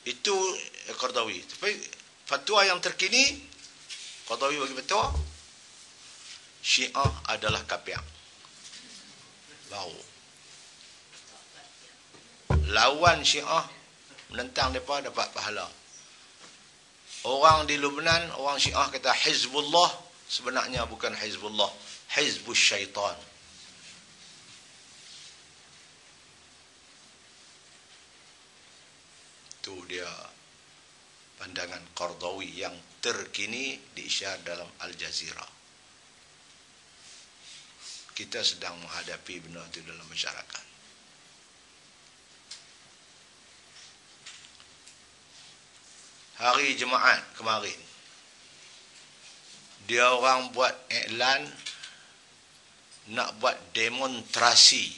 Itu Qardawi. Tapi fatwa yang terkini, Qardawi bagi fatwa, Syiah adalah kafir. Bau. Lawan Syiah, menentang mereka dapat pahala. Orang di Lebanon, orang Syiah kata Hizbullah, sebenarnya bukan Hizbullah, Hizbus Syaitan. Itu dia pandangan Qardawi yang terkini diisyar dalam Al Jazeera. Kita sedang menghadapi benda itu dalam masyarakat. Hari Jumaat kemarin, dia orang buat iklan nak buat demonstrasi,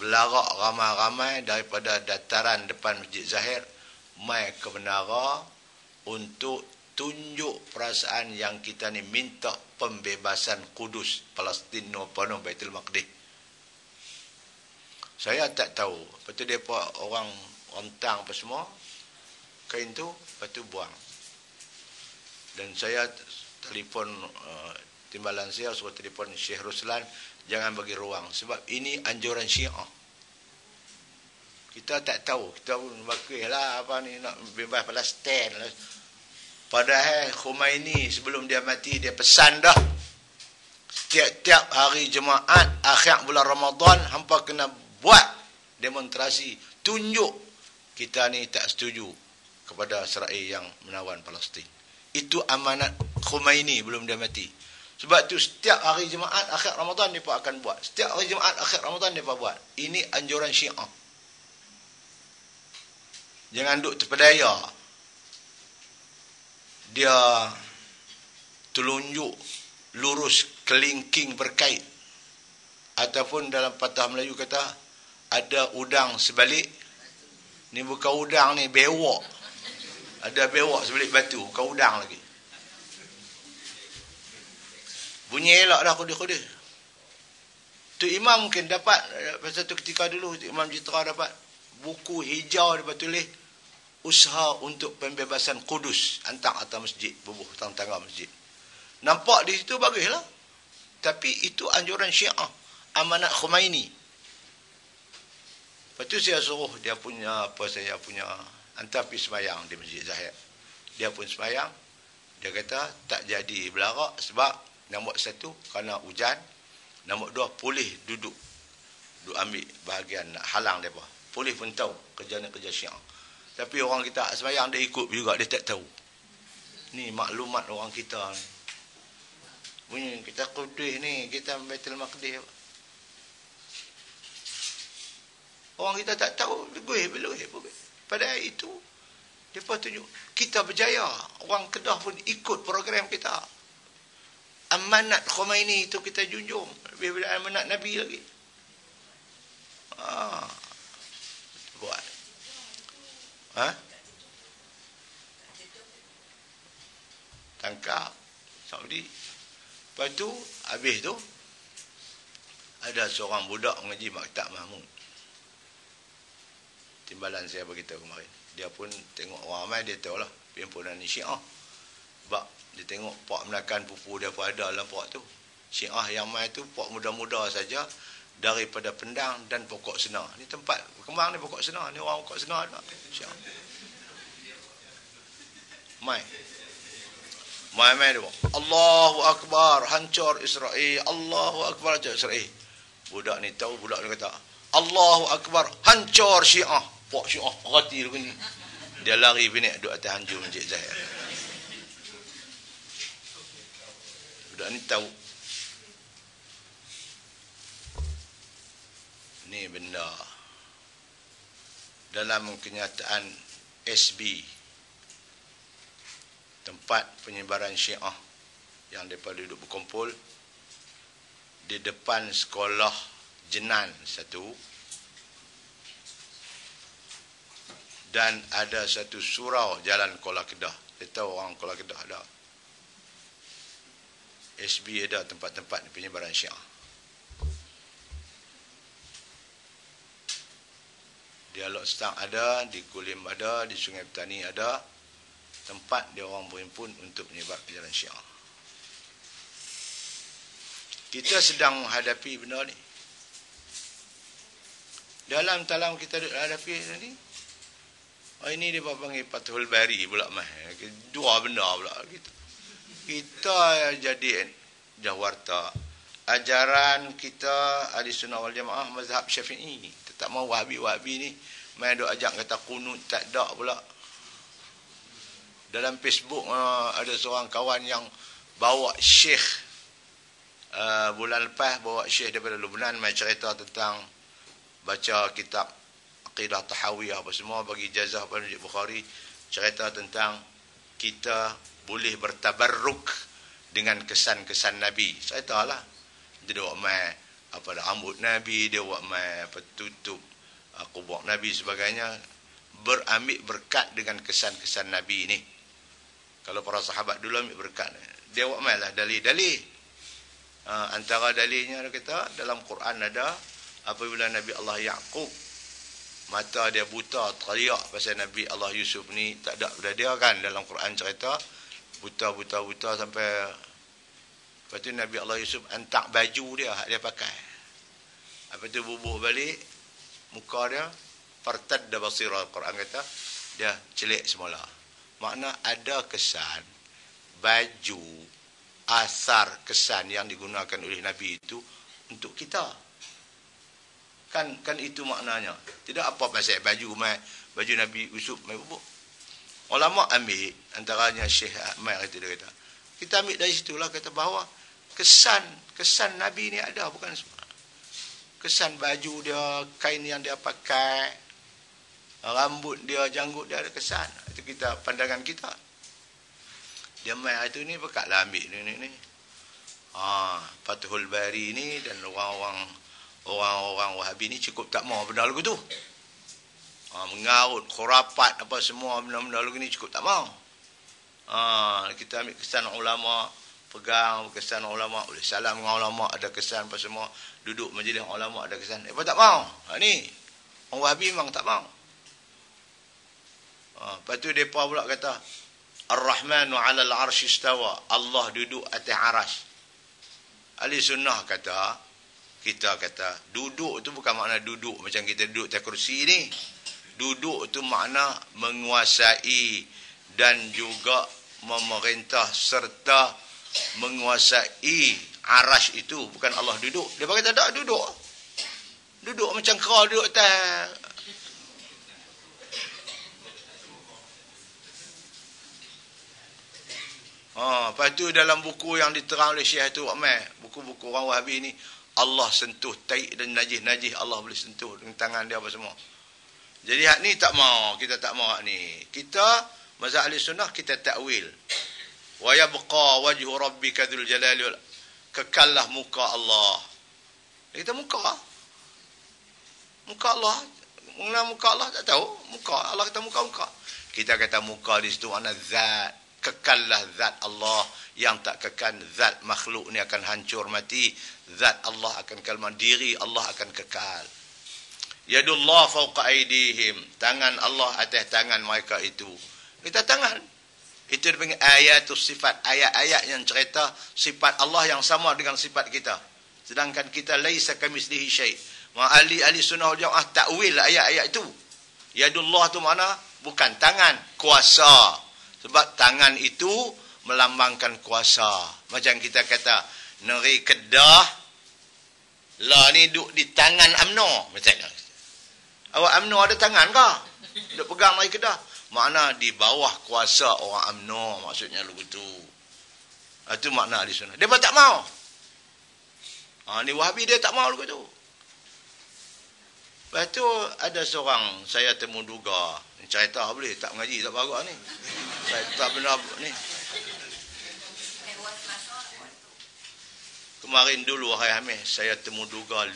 berlarak ramai-ramai daripada dataran depan Masjid Zahir mai ke menara untuk tunjuk perasaan yang kita ni minta pembebasan Kudus, Palestin, penuh Baitul Maqdis. Saya tak tahu, lepas tu mereka orang rentang apa semua, kain tu, lepas tu buang. Dan saya telefon timbalan saya, suruh telefon Syekh Ruslan, jangan bagi ruang, sebab ini anjuran Syiah. Kita tak tahu, kita pun bakih lah apa ni, nak bebas Palestin. Padahal Khomeini sebelum dia mati, dia pesan dah, setiap-tiap hari Jumaat, akhir bulan Ramadan, hampa kena buat demonstrasi, tunjuk kita ni tak setuju kepada Israel yang menawan Palestin. Itu amanat Khomeini belum dia mati. Sebab tu setiap hari Jumaat akhir Ramadan mereka akan buat. Setiap hari Jumaat akhir Ramadan mereka buat. Ini anjuran Syiah. Jangan duk terpedaya. Dia telunjuk lurus kelingking berkait. Ataupun dalam patah Melayu kata, ada udang sebalik. Ni bukan udang ni, bewok. Ada bewok sebalik batu, bukan udang lagi. Bunyi elok dah kode-kode. Tu imam mungkin dapat, pada satu ketika dulu, Imam Jitra dapat buku hijau, dapat tulis, usaha untuk pembebasan Kudus, antang atas masjid, bubuh tangga masjid. Nampak di situ baguslah. Tapi itu anjuran Syiah, amanat Khomeini. Lepas tu saya suruh dia punya, saya punya, hantar pergi semayang di Masjid Zahir. Dia pun semayang. Dia kata tak jadi belarak sebab nombor satu kerana hujan, nombor dua polis duduk ambil bahagian nak halang mereka. Polis pun tahu kerja ni kerja Syiah. Tapi orang kita semayang dia ikut juga, dia tak tahu. Ni maklumat orang kita ni. Bunyi kita Kudus ni, kita Baitul Maqdis. Orang kita tak tahu, belum. Padahal itu, mereka tunjuk, kita berjaya. Orang Kedah pun ikut program kita. Amanat Khomeini itu kita junjung. Lebih daripada amanat Nabi lagi. Buat. Tangkap Saudi. Lepas tu, habis tu, ada seorang budak mengaji Maktab Mahmud. Timbalan saya beritahu kemarin. Dia pun tengok orang ramai, dia tahu lah pimpinan ni Syiah. Sebab dia tengok pak menakan pupu dia pun ada dalam pak tu. Syiah yang mai tu pak muda-muda saja, daripada Pendang dan Pokok Senar. Ni tempat berkembang ni Pokok Senar. Ni orang Pokok Senar ada. Syiah. Mai dia buat, Allahu Akbar, hancur Israel. Allahu Akbar, hancur Israel. Budak ni tahu, budak ni kata, Allahu Akbar, hancur Syiah. Pok Syiah perhati dulu ni. Dia lari binik duduk atas hancur Masjid Zahir. Budak ni tahu. Ni benda. Dalam kenyataan SB, tempat penyebaran Syiah yang mereka duduk berkumpul di depan sekolah Jenan satu, dan ada satu surau jalan Kuala Kedah. Kita tahu orang Kuala Kedah ada. SB ada tempat-tempat penyebaran Syiah. Di Alok Setang ada, di Kulim ada, di Sungai Petani ada. Tempat dia orang berhimpun untuk menyebar ajaran Syiah. Kita sedang menghadapi benda ni. Dalam talam kita hadapi ni, ini dia panggil Fathul Bari pula mah. Dua benda pula kita. Kita jadi jahwarta. Ajaran kita Ahli Sunnah wal Jamaah mazhab Syafi'i. Kita tak mau Wahabi ni main duk ajak kata kunut tak ada pula. Dalam Facebook ada seorang kawan yang bawa syekh bulan lepas bawa syekh daripada Lebanon main cerita tentang baca kitab Aqidah Tahawiyah apa semua bagi ijazah pada Bukhari, cerita tentang kita boleh bertabarruk dengan kesan-kesan Nabi. Ceritalah dia buat mai apa rambut Nabi, dia buat mai apa tutup kubur Nabi sebagainya, berambil berkat dengan kesan-kesan Nabi ni. Kalau para sahabat dulu ambil berkat, dia buat mai lah dalil-dalil. Antara dalilnya kita dalam Quran ada apabila Nabi Allah Yaqub mata dia buta teriak pasal Nabi Allah Yusuf ni tak ada pada dia kan, dalam Quran cerita buta sampai lepas tu Nabi Allah Yusuf hantar baju dia hak dia pakai, apa tu bubuh balik muka dia, fartadda basira, Quran kata dia celik semula. Makna ada kesan baju, asar kesan yang digunakan oleh Nabi itu untuk kita. Kan itu maknanya. Tidak apa pasal baju Nabi Yusuf mai bubuk. Ulama ambil antaranya Syekh Ahmad itu dia kata. Kita ambil dari situlah kata bahawa kesan Nabi ni ada, bukan semua. Kesan baju dia, kain yang dia pakai, rambut dia, janggut dia ada kesan. Itu kita pandangan kita. Dia mai itu ni bekatlah ambil ni. Fathul Bari ni dan orang-orang Wahabi ni cukup tak mau benda lagu tu. Mengaut, khurafat apa semua benda-benda lagu ni cukup tak mau. Kita ambil kesan ulama, pegang kesan ulama, boleh salam dengan ulama, ada kesan apa semua, duduk majlis ulama ada kesan. Apa tak mau? Ni orang Wahabi memang tak mau. Lepas tu depa pula kata Ar-Rahmanu 'alal 'arsy istawa. Allah duduk atas aras. Ahli Sunnah kata, kita kata duduk tu bukan makna duduk macam kita duduk atas kursi ni. Duduk tu makna menguasai dan juga memerintah serta menguasai aras itu. Bukan Allah duduk. Dia kata tak duduk. Duduk macam kera duduk atas. Lepas tu dalam buku yang diterang oleh Syekh tu buku-buku orang Wahabi ni, Allah sentuh taik dan najis Allah boleh sentuh dengan tangan dia apa semua. Jadi hak ni tak mau, kita tak mau hak ni. Kita mazhab Ahli Sunnah kita takwil. Wa yabqa wajhu rabbika dzul jalali wal kekallah muka Allah. Kita muka Allah. Mengenal muka Allah tak tahu. Muka Allah kata muka. Kita kata muka di situ makna zat. Kekallah zat Allah, yang tak kekal zat makhluk ni akan hancur mati. Zat Allah akan kekal, diri Allah akan kekal. Yadullah fawqa aydihim, tangan Allah atas tangan mereka itu. Kita tangan itu dipanggil ayatus sifat, ayat-ayat yang cerita sifat Allah yang sama dengan sifat kita. Sedangkan kita laisa kamitslihi syai'. Ahli sunnah wal jamaah takwil ayat-ayat itu. Yadullah tu mana? Bukan tangan, kuasa. Sebab tangan itu melambangkan kuasa. Macam kita kata, negeri Kedah, lah ni duduk di tangan UMNO. Misalnya. Awak UMNO ada tangan kah? Duduk pegang negeri Kedah. Makna di bawah kuasa orang UMNO. Maksudnya lagu tu. Itu makna Ahli Sunnah. Dia pun tak mau. Ni Wahabi dia tak mau lagu tu. Lepas tu ada seorang saya temu duga. Cerita boleh tak mengaji tak bagus ni. Saya tak benar ni. Kemarin dulu hari Hamis saya temu duga 15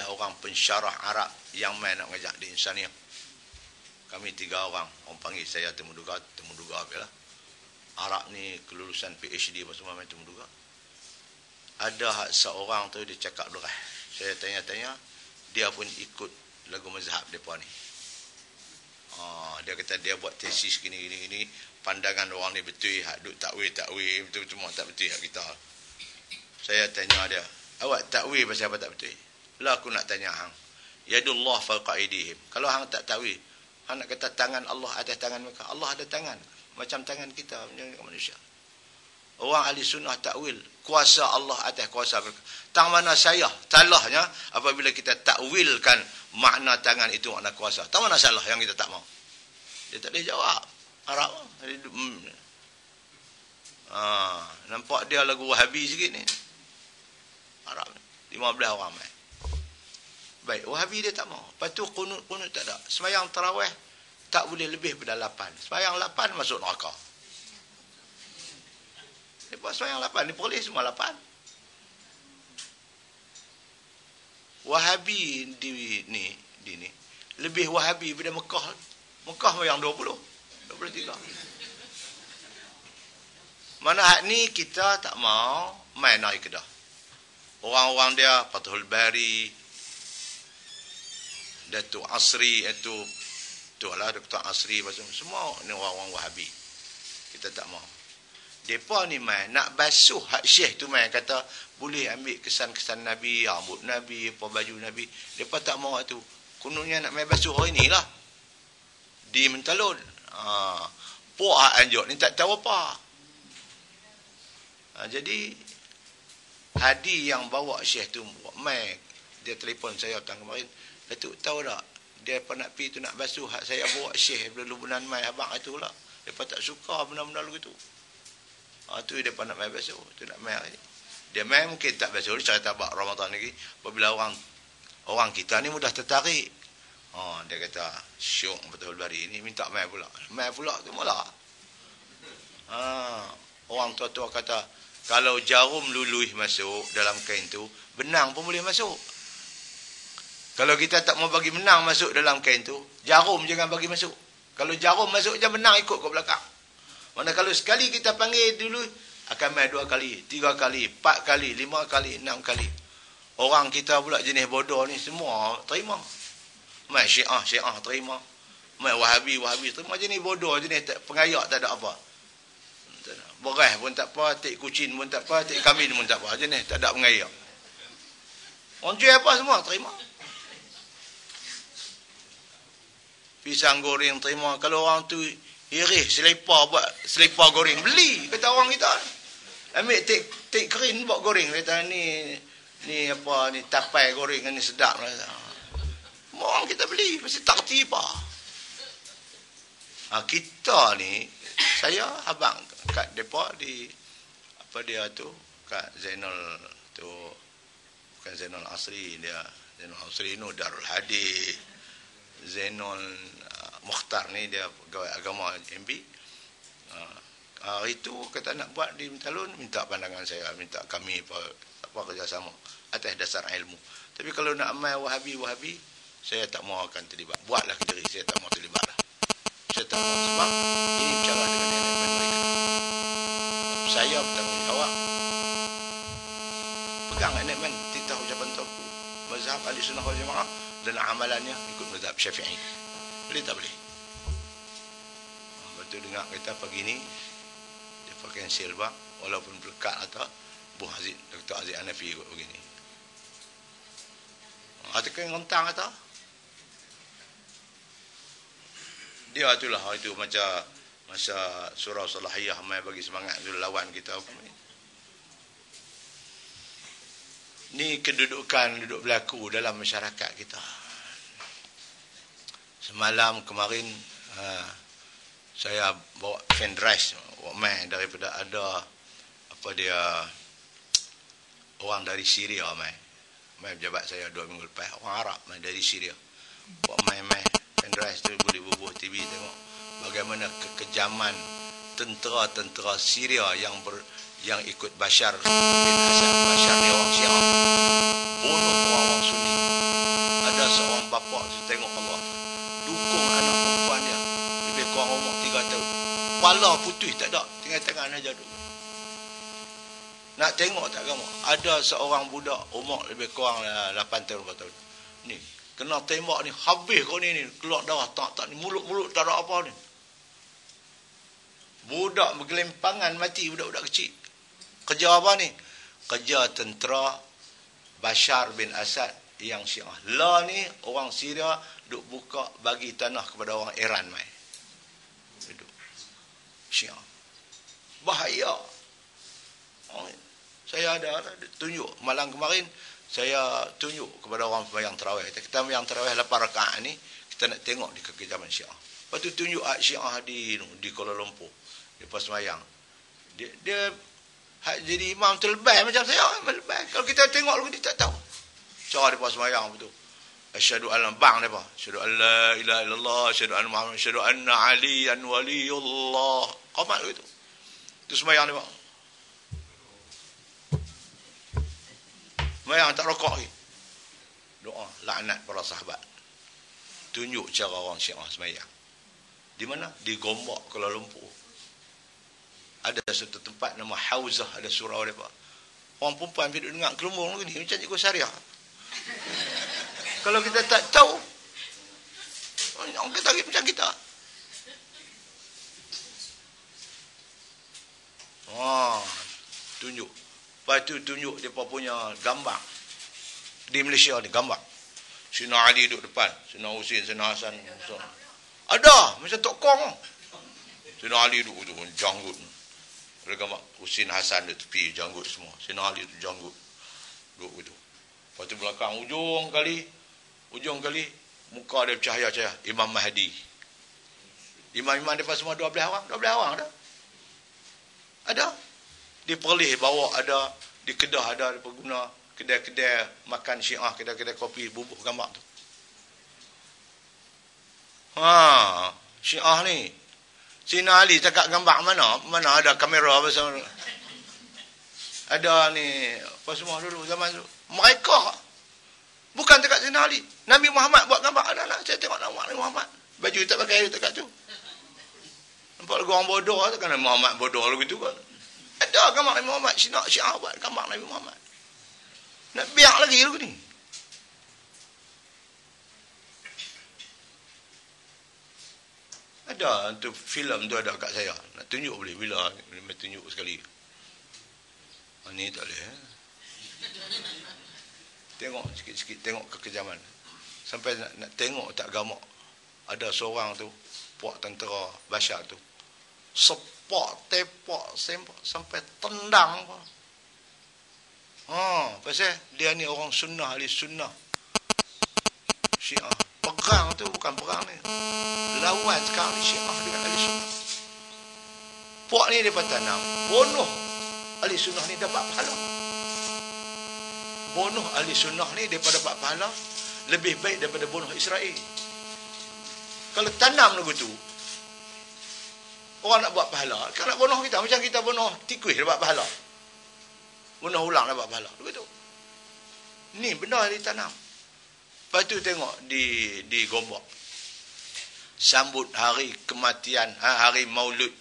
orang pensyarah Arab yang main nak ngajak di Insaniah. Kami 3 orang panggil saya temu duga apalah. Arab ni kelulusan PhD apa semua main temu duga. Ada seorang tu dia cakap derah. Saya tanya-tanya, dia pun ikut lagu mazhab depa ni. dia kata dia buat tesis gini, pandangan orang ni betul, hak duk takwil, betul semua tak betul hak kita. Saya tanya dia, awak takwil pasal apa tak betul? Lah aku nak tanya hang. Yadullah fawqa aydihim. Kalau hang tak takwil, hang nak kata tangan Allah atas tangan mereka. Allah ada tangan, macam tangan kita manusia. Orang ahli sunnah takwil kuasa Allah atas kuasa mereka. Tang mana saya salahnya apabila kita takwilkan makna tangan itu makna kuasa. Tang mana salah yang kita tak mau? Dia tak boleh jawab. Arab. Nampak dia lagu Wahabi sikit ni. Arab 15 orang mai. Baik, Wahabi dia tak mau. Lepas tu kunut tak ada. Sembahyang tarawih tak boleh lebih pada 8. Sembahyang 8 masuk neraka. Dia buat sembahyang 8, dia boleh semua 8. Wahabi di ni lebih Wahabi daripada Mekah. Mekah yang 23. Mana hak ni kita tak mau main naik Kedah. Orang-orang dia Fathul Bari, Datuk Asri itu lah Dr. Asri semua ni orang-orang Wahabi. Kita tak mau. Depa ni mai nak basuh hak Syekh tu mai kata boleh ambil kesan-kesan Nabi, rambut Nabi, apa baju Nabi. Depa tak mau tu. Kononnya nak mai basuh hari ni lah. Di Mentalun. Puak hak anjuk ni tak tahu apa. Jadi Hadi yang bawa Syekh tu mai dia telefon saya petang kemarin. Datuk tahu tak? Dia nak pergi tu nak basuh hak saya bawa Syekh dulu bulan mai abang itulah. Depa tak suka benda-benda begitu. Tu dia nak main basuh, tu nak main ni. Dia main mungkin tak basuh, dia cerita bab Ramadan lagi. Apabila orang kita ni mudah tertarik. Dia kata, syok betul Bari ni minta main pula. Main pula tu malah. Orang tua-tua kata, kalau jarum luluih masuk dalam kain tu, benang pun boleh masuk. Kalau kita tak mau bagi benang masuk dalam kain tu, jarum jangan bagi masuk. Kalau jarum masuk, jangan benang ikut ke belakang. Mana kalau sekali kita panggil dulu, akan main 2 kali, 3 kali, 4 kali, 5 kali, 6 kali. Orang kita pula jenis bodoh ni semua terima. Main Syiah terima. Main Wahabi terima. Jenis bodoh, jenis pengayak tak ada apa. Beras pun tak apa, tik kucing pun tak apa, tik kambing pun tak apa. Jenis tak ada pengayak. Orang jual apa semua terima. Pisang goreng terima. Kalau orang tu irih selipar goreng beli kata orang kita. Ambil tik kering buat goreng kata ni apa ni tapai goreng ni sedap lah. Orang kita beli mesti tak tiba. Kita ni saya abang kat depa di apa dia tu kat Zainal tu bukan Zainal Asri dia Zainal Asri ni Darul Hadis. Zainul Mukhtar ni dia pegawai agama MB. Hari tu kata nak buat di Mentalun, minta pandangan saya, minta kami apa kerjasama atas dasar ilmu. Tapi kalau nak amai Wahabi, saya tak mau akan terlibat. Buatlah sendiri, saya tak mau terlibat lah. Saya tak mau sebab ini bicara dengan nenek mereka. Saya bertanggungjawab. Pegang nenek men titah ucapan tuanku. Mazhab Ahlussunnah wal Jamaah dan amalannya ikut mazhab Syafi'i. Boleh tak boleh? Betul dengar kita pagi ni dia pakai silbak walaupun berkat atau Buh Aziz, Dr. Aziz Hanafi ikut begini. Atau kan rentang atau dia itulah itu macam masa surah Salahiyah mai bagi semangat dulu lawan kita apa ni. Ni kedudukan duduk berlaku dalam masyarakat kita. Semalam kemarin saya bawa fundraise mai daripada ada apa dia orang dari Syria mai pejabat saya 2 minggu lepas orang Arab mai dari Syria bawa mai fundraise tu boleh bubuh TV tengok bagaimana kekejaman tentera-tentera Syria yang ikut Bashar bin Assad. Bashar ni orang Syiah, bunuh orang Sunni. Ada seorang bapa tengok Allah dukung anak perempuan dia lebih kurang umur 3 tahun, kepala putih tak ada, tinggal tangan aja duduk. Nak tengok tak kamu, ada seorang budak umur lebih kurang 8 tahun 4 tahun ni kena tembak ni habis kau ni keluar darah tak ni mulut-mulut tak ada apa ni. Budak bergelimpangan mati, budak-budak kecil. Kerja apa ni? Kerja tentera Bashar bin Assad yang Syiah. Lah ni orang Syria duk buka bagi tanah kepada orang Iran mai. Duduk. Syiah. Bahaya. Saya ada tunjuk malam kemarin, saya tunjuk kepada orang sembahyang tarawih. Kita sembahyang tarawih 8 rakaat ni, kita nak tengok di kekejaman Syiah. Lepas tu tunjuk Syiah di Kuala Lumpur. Dia pas sembahyang. Dia jadi imam terlebih macam saya, lebih. Kalau kita tengok lagu dia tak tahu. Cara dia pas sembahyang betul. Asyhadu an bang dia apa? Asyhadu an la ilaha illallah, asyhadu anna Muhammad, asyhadu anna aliyan waliyullah. Qamat gitu. Tu sembahyang dia, Pak. Sembahyang tak rokok lagi. Doa laknat para sahabat. Tunjuk cara orang Syiah sembahyang. Di mana? Di Gombak, Kuala Lumpur. Ada satu tempat nama Hauzah, ada surau dia, Pak. Orang perempuan duduk dengar kelumung ni macam cikgu Syariah. Kalau kita tak tahu, orang kata macam kita. Tunjuk. Lepas tu tunjuk dia punya gambar. Di Malaysia ni gambar. Sina Ali duduk depan, Sina Husin, Sina Hasan. Ada macam Tok Kong. Sina Ali duduk tu janggut. Ada gambar Husin Hasan di tepi janggut semua. Sina Ali tu janggut. Duduk gitu. Lepas tu belakang ujung kali muka dia cahaya-cahaya Imam Mahdi. Imam-imam depan semua 12 orang dah. Ada. Di Perlis bawa ada, di Kedah ada pengguna kedai-kedai makan Syiah, kedai-kedai kopi bubuh gambar tu. Syiah ni. Sina Ali cakap gambar mana ada kamera apa semua. Ada ni apa semua dulu zaman tu. Mereka bukan dekat Sina Ali. Nabi Muhammad buat gambar anak-anak. Saya tengok nama Nabi Muhammad. Baju tak pakai dekat tu. Nampak lagu orang bodoh tu kan, Muhammad bodoh lagu tu kan. Ada gambar Nabi Muhammad. Syiah buat gambar Nabi Muhammad. Nak biar lagi lagu ni. Ada tu filem tu ada kat saya. Nak tunjuk boleh bila tunjuk sekali. Ni tak boleh. Tengok sikit-sikit, tengok kekejaman. Sampai nak tengok tak gamak. Ada seorang tu, puak tentera Bashar tu. Sepak, tepak, sempak, sampai tendang. Pasal dia ni orang sunnah, ahli sunnah. Syiah. Perang tu bukan perang ni. Lawan sekarang ni Syiah dengan ahli sunnah. Puak ni dia tanam. Bunuh ahli sunnah ni dapat pahala. Bunuh ahli sunnah ni daripada dapat pahala lebih baik daripada bunuh Israel. Kalau tanam lagu tu, orang nak buat pahala, kan nak bunuh kita. Macam kita bunuh tikus dapat pahala. Bunuh ulang dapat pahala. Begitu. Ni benda yang ditanam. Lepas tu tengok di Gombak. Sambut hari kematian, hari maulid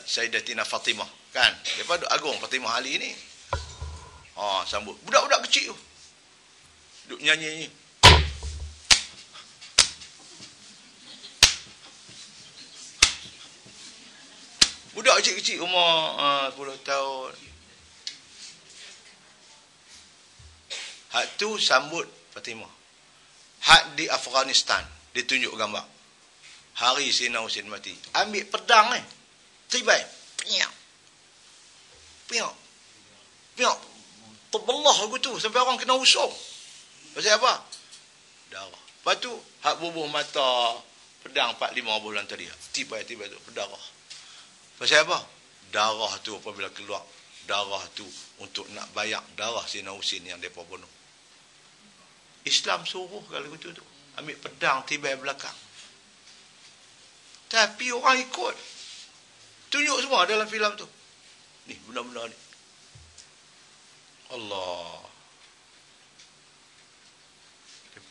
Sayyidatina Fatimah. Kan? Daripada agung Fatimah Ali ni. Sambut. Budak-budak kecil tu. Duk nyanyi. Budak kecil-kecil umur 10 tahun. Hak tu sambut Fatimah. Hak di Afghanistan ditunjuk gambar. Hari Sina Husin mati. Ambil pedang ni. Tibai. Piak. Terbelah aku tu sampai orang kena usung. Pasal apa? Darah. Lepas tu hak bubuh mata pedang 4-5 bulan tadi. Tibai tu berdarah. Pasal apa? Darah tu apabila keluar, darah tu untuk nak bayar darah Sina Husin yang mereka bunuh. Islam suruh kalau begitu tu. Ambil pedang tibai belakang. Tapi orang ikut. Tunjuk semua dalam filem tu. Ni benda-benda ni. Allah.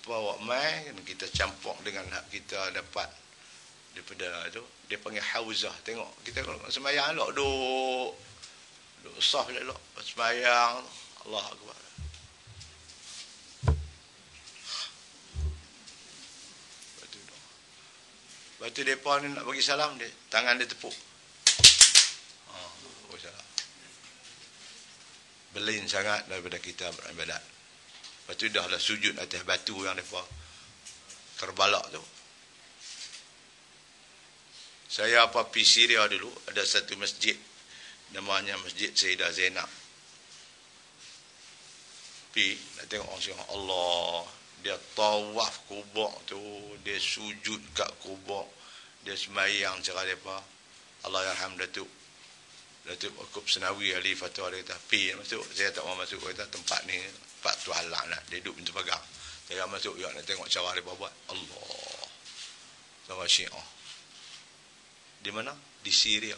Bawa mai kita campur dengan hak kita dapat daripada tu. Dia panggil hauzah. Tengok kita kalau sembahyang elok duk saf elok sembahyang. Allah akbar. Lepas tu mereka ni nak bagi salam, dia, tangan dia tepuk. Oh, salam. Belin sangat daripada kita beribadat. Lepas tu dah lah sujud atas batu yang mereka Karbala tu. Saya pergi Syria dulu, ada satu masjid, namanya Masjid Sayyidah Zainab. Pergi, nak tengok orang Allah. Dia tawaf kubur tu, dia sujud kat kubur, dia sembahyang cara depa. Allah yarham Datuk Akub Senawi Ali Fatwa, dia kata, "Pi masuk, saya tak mau masuk, kata tempat ni tempat tu halal lah." Dia duduk pintu pagar. Saya masuk juga nak tengok cara depa buat. Allah. Cara Syiah. Di mana? Di Syria.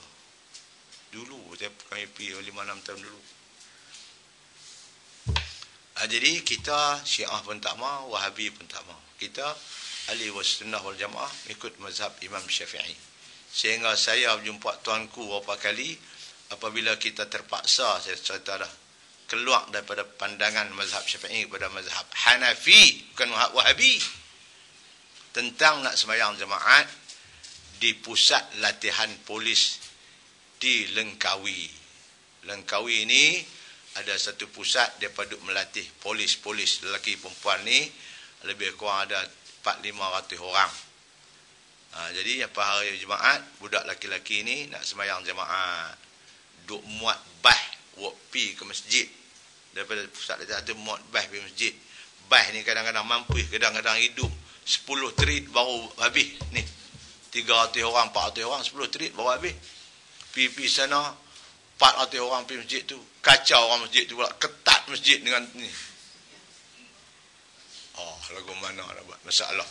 Dulu kami pergi 5-6 tahun dulu. Jadi kita Syiah pun tak mau, Wahabi pun tak mau. Kita Ahli Sunnah wal Jamaah ikut mazhab Imam Syafi'i. Sehingga saya berjumpa tuanku beberapa kali, apabila kita terpaksa, saya cerita dah, keluar daripada pandangan mazhab Syafi'i kepada mazhab Hanafi, bukan Wahabi, tentang nak sembahyang jemaat di pusat latihan polis di Langkawi. Langkawi ini ada satu pusat dia duk melatih polis-polis lelaki perempuan ni, lebih kurang ada 400-500 orang. Jadi apa hari Jumaat, budak lelaki-lelaki ni nak sembahyang jemaat, duk muat bah wak pi ke masjid. Daripada pusat latihan tu muat bah pergi masjid. Bah ni kadang-kadang mampu, kadang-kadang hidup 10 trit baru habis ni. 300 orang, 400 orang, 10 trit baru habis. Pi sana 400 orang pergi masjid tu, kacau orang masjid tu pula, ketat masjid dengan ni. Lagu mana nak buat masalah.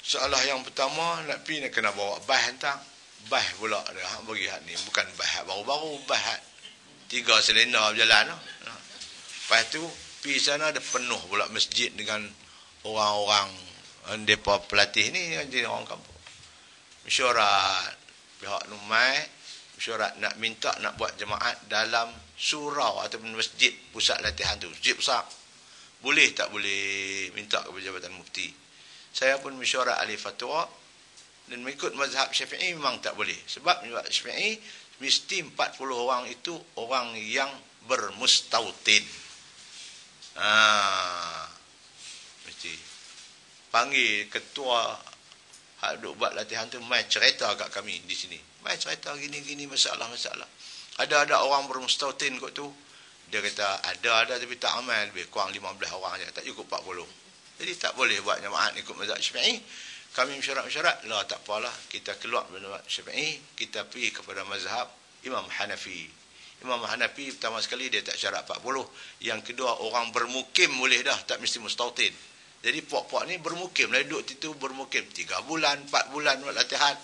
Soalah yang pertama, nak pergi nak kena bawa bah hantar. Bah pula dia bagi hak ni, bukan bah baru-baru, bah 3 silinder berjalan. Lepas tu pergi sana ada penuh pula masjid dengan orang-orang depa pelatih ni, jadi orang kampung. Mesyuarat pihak Numai, mesyuarat nak minta nak buat jemaat dalam surau ataupun masjid pusat latihan tu, masjid besar. Boleh tak boleh minta kepada Jabatan Mufti. Saya pun mesyuarat ahli fatwa dan mengikut mazhab Syafi'i memang tak boleh. Sebab mazhab Syafi'i mesti 40 orang itu orang yang bermustautin. Mesti panggil ketua hak duk buat latihan tu, mai cerita kat kami di sini. Mai cerita gini-gini masalah-masalah. Ada orang bermustautin kot tu. Dia kata ada tapi tak amal, lebih kurang 15 orang saja, tak cukup 40. Jadi tak boleh buat jemaat ikut mazhab Syafi'i. Kami mesyuarat-mesyuarat, lah tak apalah, kita keluar dari mazhab Syafi'i, kita pergi kepada mazhab Imam Hanafi. Imam Hanafi pertama sekali dia tak syarat 40. Yang kedua, orang bermukim boleh dah, tak mesti mustautin. Jadi puak-puak ni bermukim, lah duduk situ bermukim 3 bulan, 4 bulan buat latihan.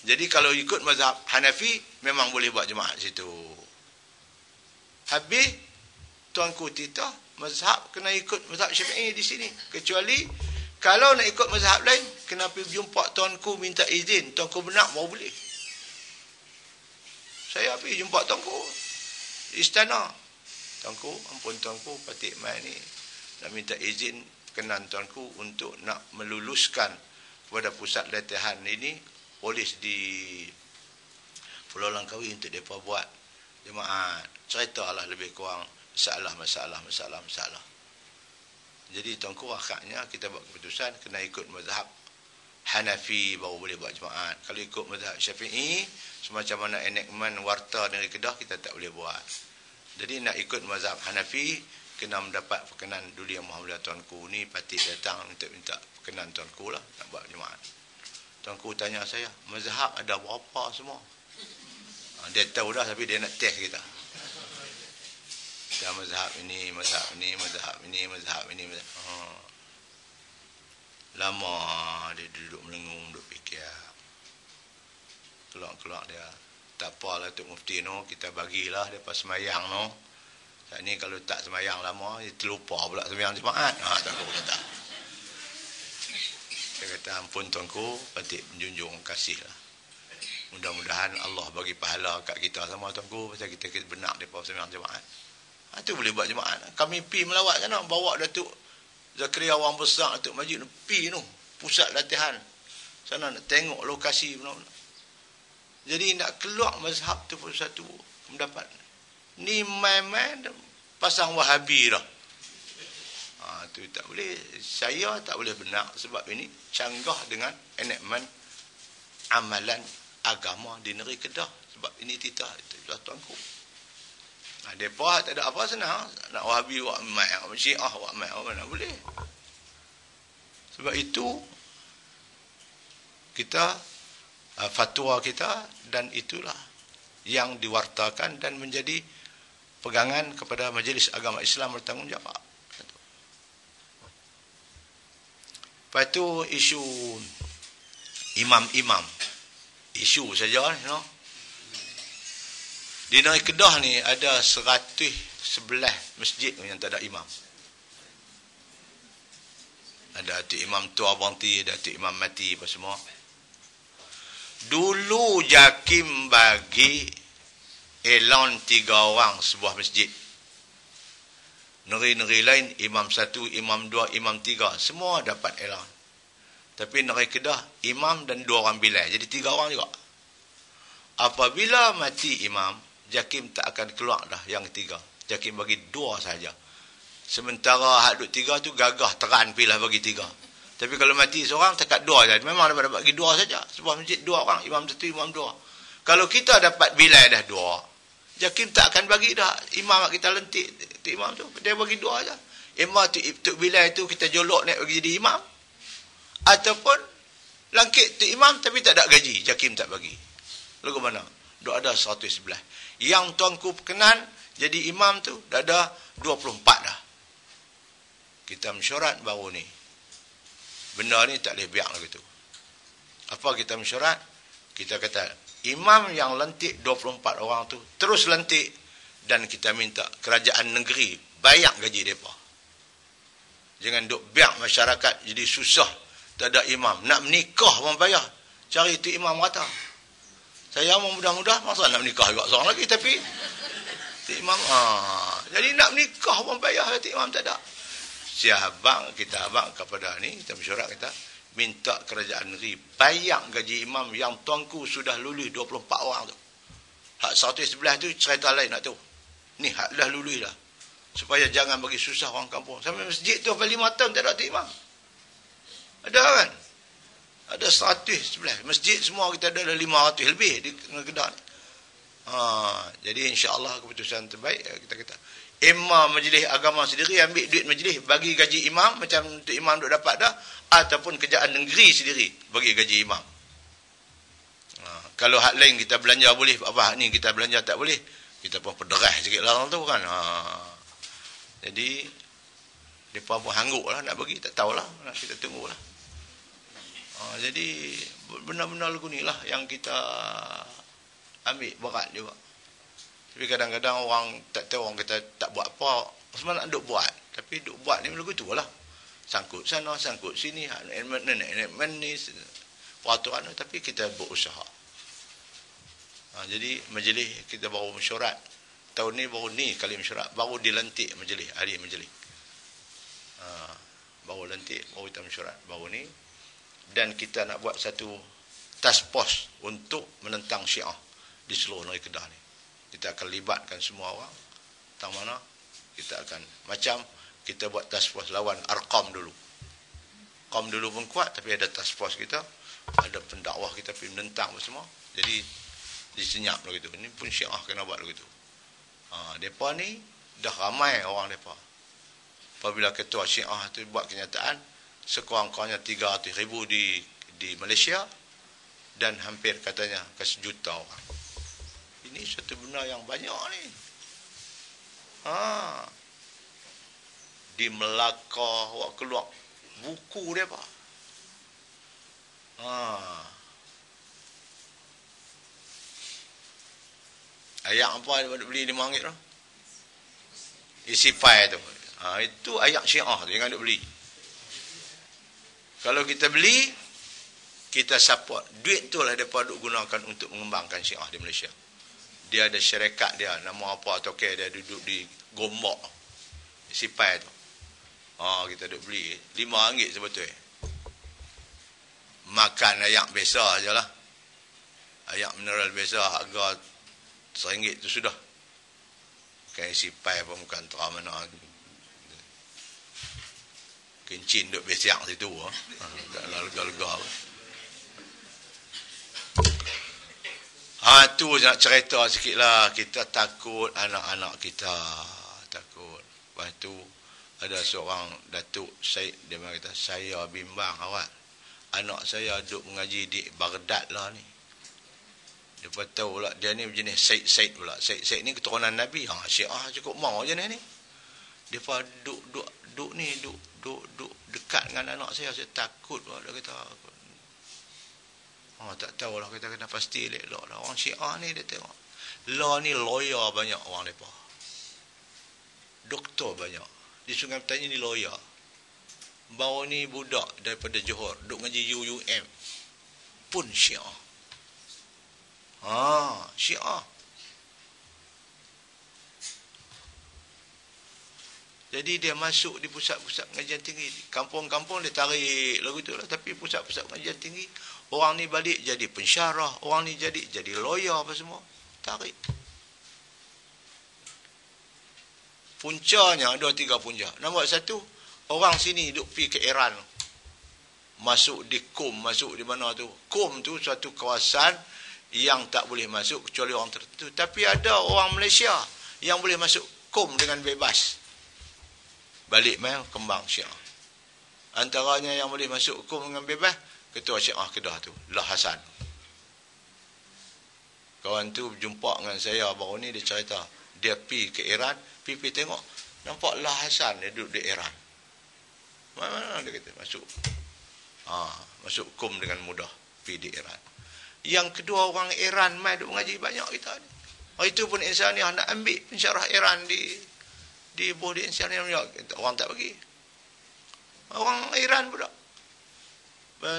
Jadi kalau ikut mazhab Hanafi memang boleh buat jemaat situ. Habis tuanku titah mazhab kena ikut mazhab Syafi'i di sini. Kecuali kalau nak ikut mazhab lain, kena pergi jumpa tuanku minta izin, tuanku benar baru boleh. Saya pergi jumpa tuanku istana. Tuanku, ampun tuanku, Patik Mai ni nak minta izin perkenan tuanku untuk nak meluluskan kepada pusat latihan ini polis di Pulau Langkawi untuk mereka buat jemaat. Ceritalah lebih kurang masalah. Jadi tuanku akhirnya kita buat keputusan kena ikut mazhab Hanafi baru boleh buat jemaat. Kalau ikut mazhab Syafi'i, semacam mana enakmen warta dari Kedah, kita tak boleh buat. Jadi nak ikut mazhab Hanafi, kena mendapat perkenan dulu yang Muhammadiyah tuanku ni, Patik datang untuk minta perkenan tuanku lah nak buat jemaat. Tuanku tanya saya, mazhab ada berapa semua? Dia tahu dah tapi dia nak test kita. Kita mazhab ini. Lama dia duduk melengung, duduk fikir. Keluar dia. Tak apalah Tok Mufti no, kita bagilah dia pas semayang no. Saat ni kalau tak semayang lama, dia terlupa pula semayang jemaat. Tak apa kata. Dia kata, ampun tuanku, Patik menjunjung kasih lah. Mudah-mudahan Allah bagi pahala kat kita sama tuanku, pasal kita benar depa sembahyang jemaat. Itu boleh buat jemaat. Kami pi melawat sana, bawa Datuk Zakaria orang besar Datuk Majid pi tu, pusat latihan. Sana nak tengok lokasi benar-benar. Jadi nak keluar mazhab tu pun satu mendapat. Ni main-main pasang Wahabi dah. Tu tak boleh. Saya tak boleh benar sebab ini canggah dengan enakmen amalan agama di negeri Kedah. Sebab ini titah itu tuanku. Depa tak ada apa senang. Nak Wahabi buat mai, Syiah buat mai, mana boleh. Sebab itu kita fatwa kita dan itulah yang diwartakan dan menjadi pegangan kepada Majlis Agama Islam bertanggungjawab. Lepas itu isu imam-imam. Isu saja, Di negeri Kedah ni ada 111 masjid yang tak ada imam. Ada Atik Imam Tua Banti, ada Atik Imam Mati, apa semua. Dulu JAKIM bagi elan 3 orang sebuah masjid. Negeri-negeri lain, imam 1, imam 2, imam 3, semua dapat elan. Tapi negeri Kedah, imam dan 2 orang bilal. Jadi 3 orang juga. Apabila mati imam, JAKIM tak akan keluar dah yang 3. JAKIM bagi 2 saja. Sementara hak duk 3 tu gagah teran pilah bagi 3. Tapi kalau mati seorang, takat 2 saja. Memang dapat bagi 2 saja. Sebuah masjid 2 orang, imam 1, imam 2. Kalau kita dapat bilal dah 2, JAKIM tak akan bagi dah. Imam kita lentik, tu imam tu. Dia bagi 2 saja. Imam tu bilal tu kita jolok naik bagi jadi imam. Ataupun langkit tu imam tapi tak ada gaji. JAKIM tak bagi. Lagu mana? Dah ada 111. Yang tuanku perkenan jadi imam tu dah ada 24 dah. Kita mesyuarat baru ni. Benda ni tak boleh biar lagi tu. Apa kita mesyuarat? Kita kata imam yang lentik 24 orang tu terus lentik dan kita minta kerajaan negeri bayar gaji mereka. Jangan duk biar masyarakat jadi susah. Tak ada imam. Nak menikah pun bayar. Cari tu imam rata. Saya mau mudah-mudah, masa nak menikah juga seorang lagi. Tapi tu imam, jadi nak menikah pun bayar, tu imam tak ada. Siabang, kita abang kepada ni, kita mesyuarat kita, minta kerajaan negeri bayar gaji imam yang tuanku sudah lulus 24 orang tu. Hak 111 tu cerita lain nak tahu. Ni hak dah lulus dah. Supaya jangan bagi susah orang kampung. Sampai masjid tu 5 tahun tak ada tu imam. Ada kan? Ada 111. Masjid semua kita ada 500 lebih di Kedah ni. Jadi insya-Allah keputusan terbaik kita kata. Imam majlis agama sendiri ambil duit majlis bagi gaji imam macam tu imam duk dapat dah, ataupun kerajaan negeri sendiri bagi gaji imam. Kalau hak lain kita belanja boleh, apa hak ni kita belanja tak boleh, kita pun pederah sikitlah tu kan. Jadi depa pun hangguk lah nak bagi, tak tahulah, nak kita tunggulah. Jadi benar-benar lagu ni lah yang kita ambil berat juga. Tapi kadang-kadang orang tak tahu, orang kata tak buat apa, sebenarnya nak duk buat, tapi duk buat ni lagu tu lah. Sangkut sana, sangkut sini, ni peraturan, tapi kita berusaha. Jadi majlis kita baru mesyuarat. Tahun ni baru ni kali mesyuarat, baru dilantik majlis, hari majlis. Baru lantik, baru kita mesyuarat, baru ni. Dan kita nak buat satu task force untuk menentang Syiah di seluruh negeri Kedah ni. Kita akan libatkan semua orang. Tang mana kita akan macam kita buat task force lawan Arqam dulu. Arqam dulu pun kuat, tapi ada task force kita, ada pendakwah kita pergi menentang semua. Jadi disenyap begitu. Ini pun Syiah kena buat begitu. Depa ni dah ramai orang depa. Apabila ketua Syiah tu buat kenyataan, sekurang-kurangnya 300,000 di Malaysia dan hampir katanya ke 1 juta orang. Ini satu benda yang banyak ni. Di Melaka awak keluar buku dia pak. Ayat apa dia beli RM5 tu? Isi file tu. Itu ayat Syiah tu, jangan duk beli. Kalau kita beli, kita support. Duit tu lah mereka duk gunakan untuk mengembangkan Syiah di Malaysia. Dia ada syarikat dia, nama apa, toke dia duduk di Gombak, Sipai tu. Kita duk beli RM5 sebetulnya. makan ayak biasa je lah. Ayak mineral biasa harga RM1 tu sudah. Bukan isi pai pun bukan terang mana. Kencin duk besiak situ. Tak lega-lega. Tu nak cerita sikit lah. Kita takut anak-anak kita. Takut. Lepas tu ada seorang Datuk Syed, dia kata, saya bimbang awak. Anak saya duduk mengaji di Baghdad lah ni. Dia pun tahu lah, dia ni jenis Syed pula. Syed ni keturunan Nabi. Syiah cukup mau je ni. Dia pun duduk dekat dengan anak saya takut pula. Dia kata, tak tahulah, kita kena pasti elok lah. Orang Syiah ni dia tengok. Lah ni lawyer banyak orang mereka. Doktor banyak. Di Sungai Petani ni lawyer. Bawa ni budak daripada Johor. Duk ngaji UUM. Pun Syiah. Syiah. Jadi dia masuk di pusat-pusat pengajian tinggi. Kampung-kampung dia tarik lagu tu lah. Tapi pusat-pusat pengajian tinggi, orang ni balik jadi pensyarah. Orang ni jadi lawyer apa semua. Tarik. Puncanya, 2-3 punca. Nombor 1, orang sini duk pergi ke Iran. Masuk di Qom, masuk di mana tu. Qom tu suatu kawasan yang tak boleh masuk kecuali orang tertentu. Tapi ada orang Malaysia yang boleh masuk Qom dengan bebas. Balik main kembang Syiah. Antaranya yang boleh masuk Qom dengan bebas, ketua Syiah Kedah tu, Lah Hasan. Kawan tu berjumpa dengan saya baru ni, dia cerita dia pergi ke Iran, pergi tengok, nampak Lah Hasan dia duduk di Iran. Mana dia kata masuk. Masuk Qom dengan mudah pergi di Iran. Yang kedua, orang Iran mai duk mengaji banyak kita ni. Itu pun Insaniah nak ambil pensyarah Iran di Bodi Insaniah, orang tak bagi. Orang Iran pula.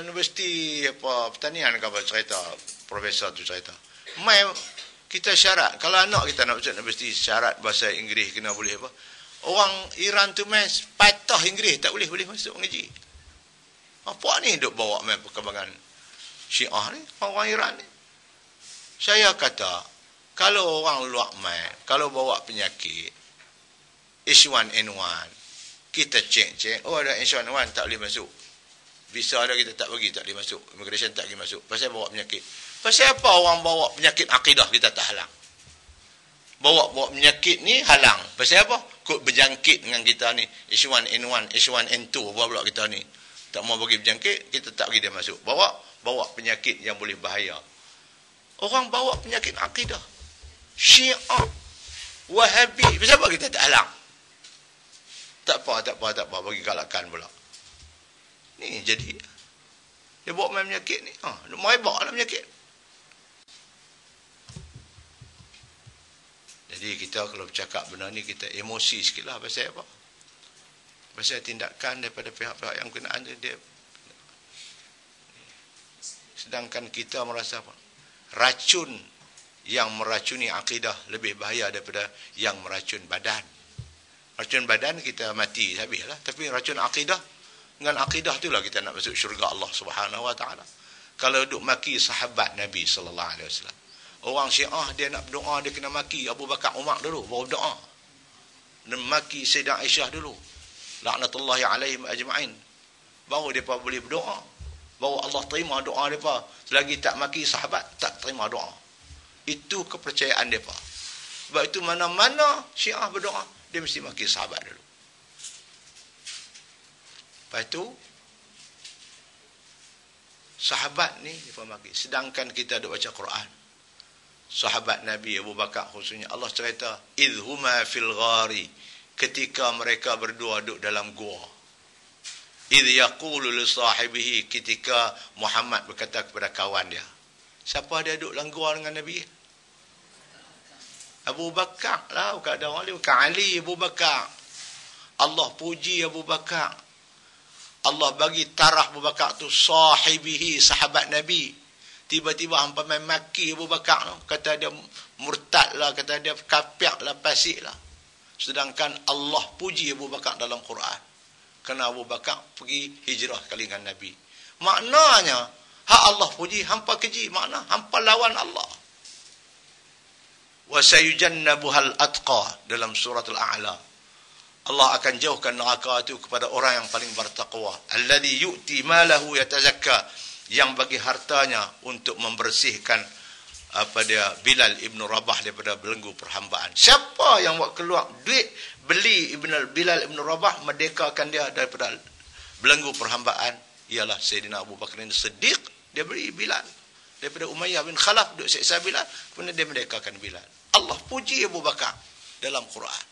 Universiti pertanian ke apa cerita, profesor tu cerita. Mai kita syarat, kalau anak kita nak masuk universiti syarat bahasa Inggeris kena boleh apa. Orang Iran tu main patah Inggeris tak boleh masuk mengaji. Apa ni duk bawa main perkembangan Syiah ni, orang Iran ni. Saya kata, kalau orang luar main, kalau bawa penyakit H1N1, kita cek, ada H1N1 tak boleh masuk. Visa ada kita tak bagi, tak boleh masuk. Immigration tak boleh masuk. Pasal bawa penyakit. Pasal apa orang bawa penyakit akidah kita tak halang? Bawa penyakit ni halang. Pasal apa? Kod berjangkit dengan kita ni. H1N1, H1N2, apa pula kita ni. Tak mau bagi berjangkit, kita tak bagi dia masuk. Bawa penyakit yang boleh bahaya. Orang bawa penyakit akidah. Syiah. Wahabi. Pasal apa kita tak halang? Tak apa. Bagi galakkan pula. Ni jadi. Dia bawa main penyakit ni. Dia mau hebat lah penyakit. Jadi kita kalau bercakap benda ni, kita emosi sikit lah. Pasal apa? Pasal tindakan daripada pihak-pihak yang berkenaan tu, dia. Sedangkan kita merasa apa? Racun yang meracuni akidah lebih bahaya daripada yang meracun badan. Racun badan kita mati habislah. Tapi racun akidah, dengan akidah itulah kita nak masuk syurga Allah Subhanahu Wa Taala. Kalau duk maki sahabat Nabi sallallahu alaihi wasallam. Orang Syiah dia nak berdoa, dia kena maki Abu Bakar Umar dulu baru berdoa. Dan maki Sayyidah Aisyah dulu. Laknatullahi alaihim ajma'in. Baru depa boleh berdoa. Baru Allah terima doa depa. Selagi tak maki sahabat, tak terima doa. Itu kepercayaan depa. Sebab itu mana-mana Syiah berdoa, dia mesti maki sahabat dulu. Lepas itu sahabat ni depa maki. Sedangkan kita duk baca Quran. Sahabat Nabi Abu Bakar khususnya, Allah cerita idhuma fil ghari, ketika mereka berdua duduk dalam gua. Idh yaqulu li sahibihi, ketika Muhammad berkata kepada kawan dia. Siapa dia duduk dalam gua dengan Nabi? Abu Bakar lah, bukan ada orang lain, bukan Ali, Abu Bakar. Allah puji Abu Bakar. Allah bagi taraf Abu Bakar tu sahibihi, sahabat Nabi. Tiba-tiba hampa main maki Abu Bakar tu. Kata dia murtad lah, kata dia kafir lah, fasik lah. Sedangkan Allah puji Abu Bakar dalam Quran. Kerana Abu Bakar pergi hijrah kali dengan Nabi. Maknanya, Hak Allah puji, hampa keji. Makna hampa lawan Allah. Wa sayujannabuhal atqa dalam surah Al-A'la. Allah akan jauhkan neraka itu kepada orang yang paling bertakwa. Alladhi yu'ti malahu yatazakka, yang bagi hartanya untuk membersihkan Bilal ibn Rabah daripada belenggu perhambaan. Siapa yang buat keluar duit beli Bilal ibn Rabah, merdekakan dia daripada belenggu perhambaan, ialah Sayyidina Abu Bakar As-Siddiq. Dia beli Bilal daripada Umayyah bin Khalaf, duk siksa Bilal, kemudian dia merdekakan Bilal. Allah puji Abu Bakar dalam Quran.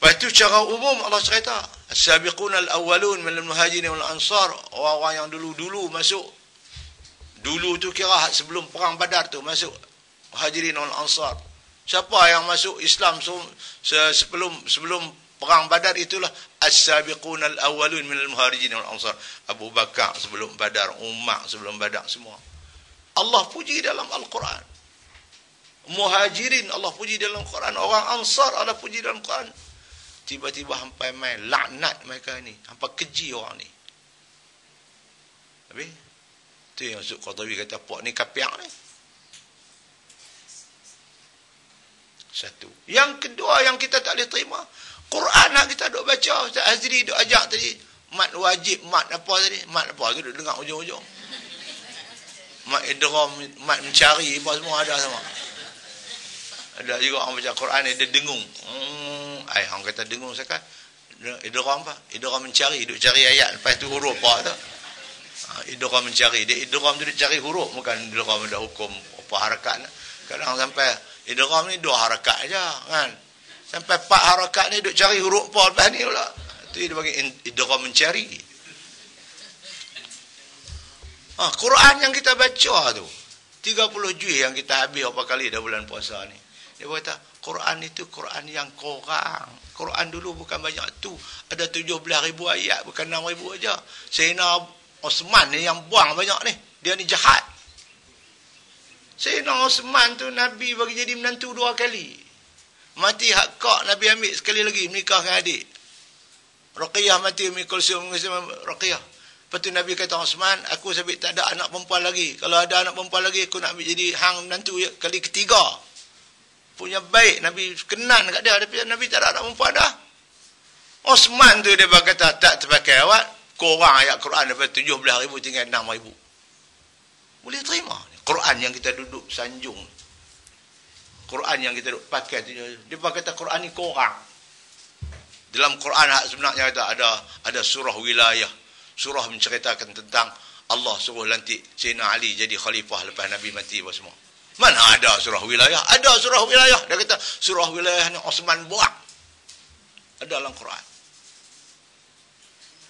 Lepas itu secara umum Allah cerita, as-sabiquna al-awwalun minal muhajirin wal ansar, orang-orang yang dulu-dulu masuk. Dulu tu kira sebelum perang Badar tu masuk muhajirin wal ansar. Siapa yang masuk Islam sebelum perang Badar, itulah as-sabiquna al-awwalun minal muhajirin wal ansar. Abu Bakar sebelum Badar, Umar sebelum Badar, semua. Allah puji dalam Al-Quran. Muhajirin Allah puji dalam Quran, orang Ansar Allah puji dalam Quran. Tiba-tiba hampa main laknat mereka ni, hampa keji orang ni. Habis tu yang Ustaz Qadhawi kata, puak ni kapiak ni. Satu. Yang kedua yang kita tak boleh terima, Quran nak kita duk baca, Ustaz Azri duk ajak tadi, mat wajib, mat apa tadi, mat apa tu duk dengar ujung-ujung. Mat idgham, mat mencari apa semua ada sama. Ada juga orang baca Quran dia dengung. Orang kata dengung sekat. Idgham apa? Idgham mencari, duk cari ayat lepas tu huruf apa tu. Idgham mencari. Dia idgham tu duk cari huruf, bukan idgham ada hukum apa harakat. Kadang sampai idgham ni 2 harakat aja kan. Sampai 4 harakat ni duk cari huruf apa lepas ni pula. Tu dia bagi idgham mencari. Quran yang kita baca tu 30 juz yang kita habis berapa kali dah bulan puasa ni. Dia kata Quran itu Quran yang kurang. Quran dulu bukan banyak tu, ada 17,000 ayat, bukan 6,000 aja. Sayyidina Osman ni yang buang banyak ni, dia ni jahat. Sayyidina Osman tu Nabi bagi jadi menantu 2 kali. Mati hak kak, Nabi ambil sekali lagi menikahkan adik. Ruqayyah mati, Umi Kulsum Ruqayyah. Lepas tu Nabi kata, Osman, aku sebab tak ada anak perempuan lagi. Kalau ada anak perempuan lagi, aku nak ambil jadi hang menantu ya. Kali ketiga. Punya baik, Nabi kenan kat dia. Tapi Nabi tak ada anak perempuan dah. Osman tu dia berkata, tak terpakai awak. Korang ayat Quran daripada 17,000 tinggal 6,000. Boleh terima. Quran yang kita duduk sanjung. Quran yang kita duduk pakai. Dia berkata Quran ni korang. Dalam Quran sebenarnya ada surah wilayah. Surah menceritakan tentang Allah suruh lantik Sayyidina Ali jadi khalifah lepas Nabi mati apa semua. Mana ada surah wilayah? Ada surah wilayah. Dia kata surah wilayah ni Osman buat. Ada dalam Quran.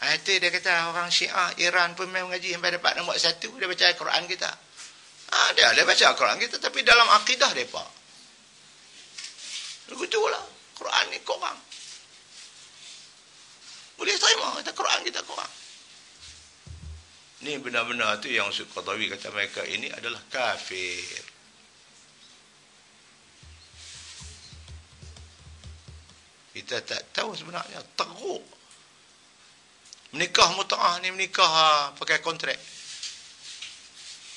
Itu dia kata orang Syiah Iran pun memang mengaji sampai dapat nombor 1. Dia baca Quran kita. Dia baca Quran kita, tapi dalam akidah mereka. Begitulah. Quran ni korang. Boleh terima kata Quran kita korang. Ni benar-benar tu yang Ustaz Qadhawi kata mereka ini adalah kafir. Kita tak tahu sebenarnya, teruk. Menikah mut'ah ni menikah pakai kontrak.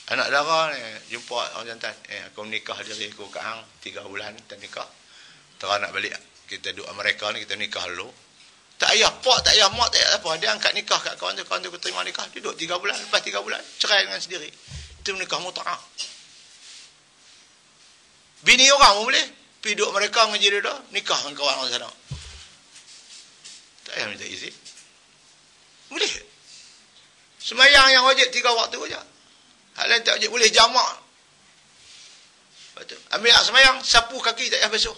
Anak dara ni jumpa orang jantan, aku menikah diri aku kat hang 3 bulan kita nikah. Terus nak balik kita duduk Amerika ni, kita nikah dulu. Tak payah pak, tak payah mak, tak payah apa. Dia angkat nikah kat kawan tu terima nikah. Duduk 3 bulan, lepas 3 bulan, cerai dengan sendiri. Itu menikah mut'ah. Bini orang pun boleh. Pergi duduk mereka mengaji dia dah, nikah dengan kawan orang sana. Tak payah minta izin. Boleh. Semayang yang wajib 3 waktu saja. Hal lain tak wajib, boleh jamak. Betul. Ambil semayang, sapu kaki tak payah basuh.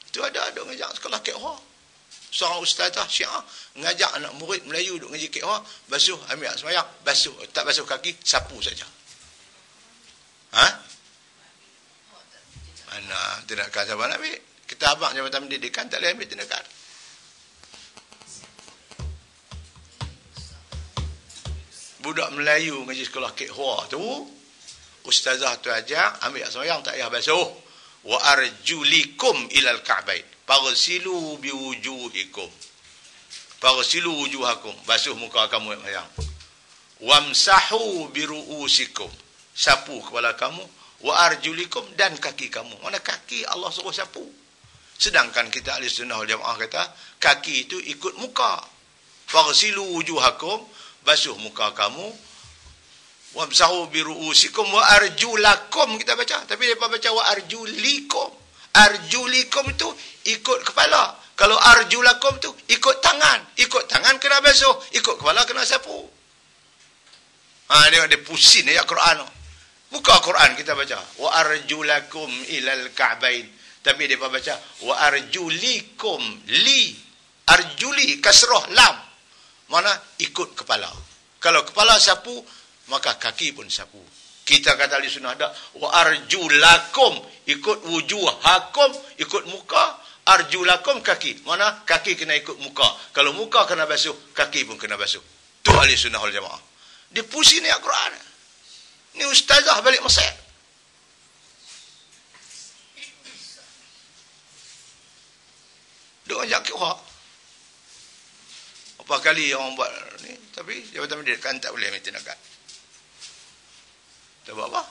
Itu ada ngajak sekolah Qira'ah. Seorang ustazah Syiah ngajak anak murid Melayu duk ngaji Qira'ah, basuh ambil sembahyang, basuh, tak basuh kaki, sapu saja. Mana tindakan sahabat nak ambil? Kita abang Jabatan Pendidikan tak boleh ambil tindakan. Budak Melayu ngaji sekolah Qira'ah tu, ustazah tu ajak ambil sembahyang tak payah basuh. Wa arjulikum ilal ka'bain. Parsilu biwujuhikum. Faghsilu wujuhakum, basuh muka kamu yang. Wamsahu biru'usikum, sapu kepala kamu, wa arjulikum, dan kaki kamu. Mana kaki Allah suruh sapu. Sedangkan kita ahli sunnah wal jamaah kata kaki itu ikut muka. Faghsilu wujuhakum, basuh muka kamu, wamsahu biru'usikum wa arjulakum, kita baca. Tapi mereka baca wa arjulikum. Arjulikum itu ikut kepala. Kalau arjulakum tu ikut tangan. Ikut tangan kena basuh, ikut kepala kena sapu. Dia pusing ayat Quran. Buka Quran kita baca wa arjulakum ilal ka'bain. Tapi dia baca wa arjulikum, li arjuli kasrah lam. Mana ikut kepala. Kalau kepala sapu, maka kaki pun sapu. Kita kata ahli sunnah ada wa arjulakum, ikut wujuhakum, ikut muka, arjulakum kaki. Mana kaki kena ikut muka. Kalau muka kena basuh, kaki pun kena basuh. Tu ahli sunnah wal jamaah. Dia pusing ayat Quran. Ni ustazah balik Mesir. Duk ajak kira. Apa kali orang buat ni, tapi Jabatan Pendidikan tak boleh ambil tindakan. Tak buat apa?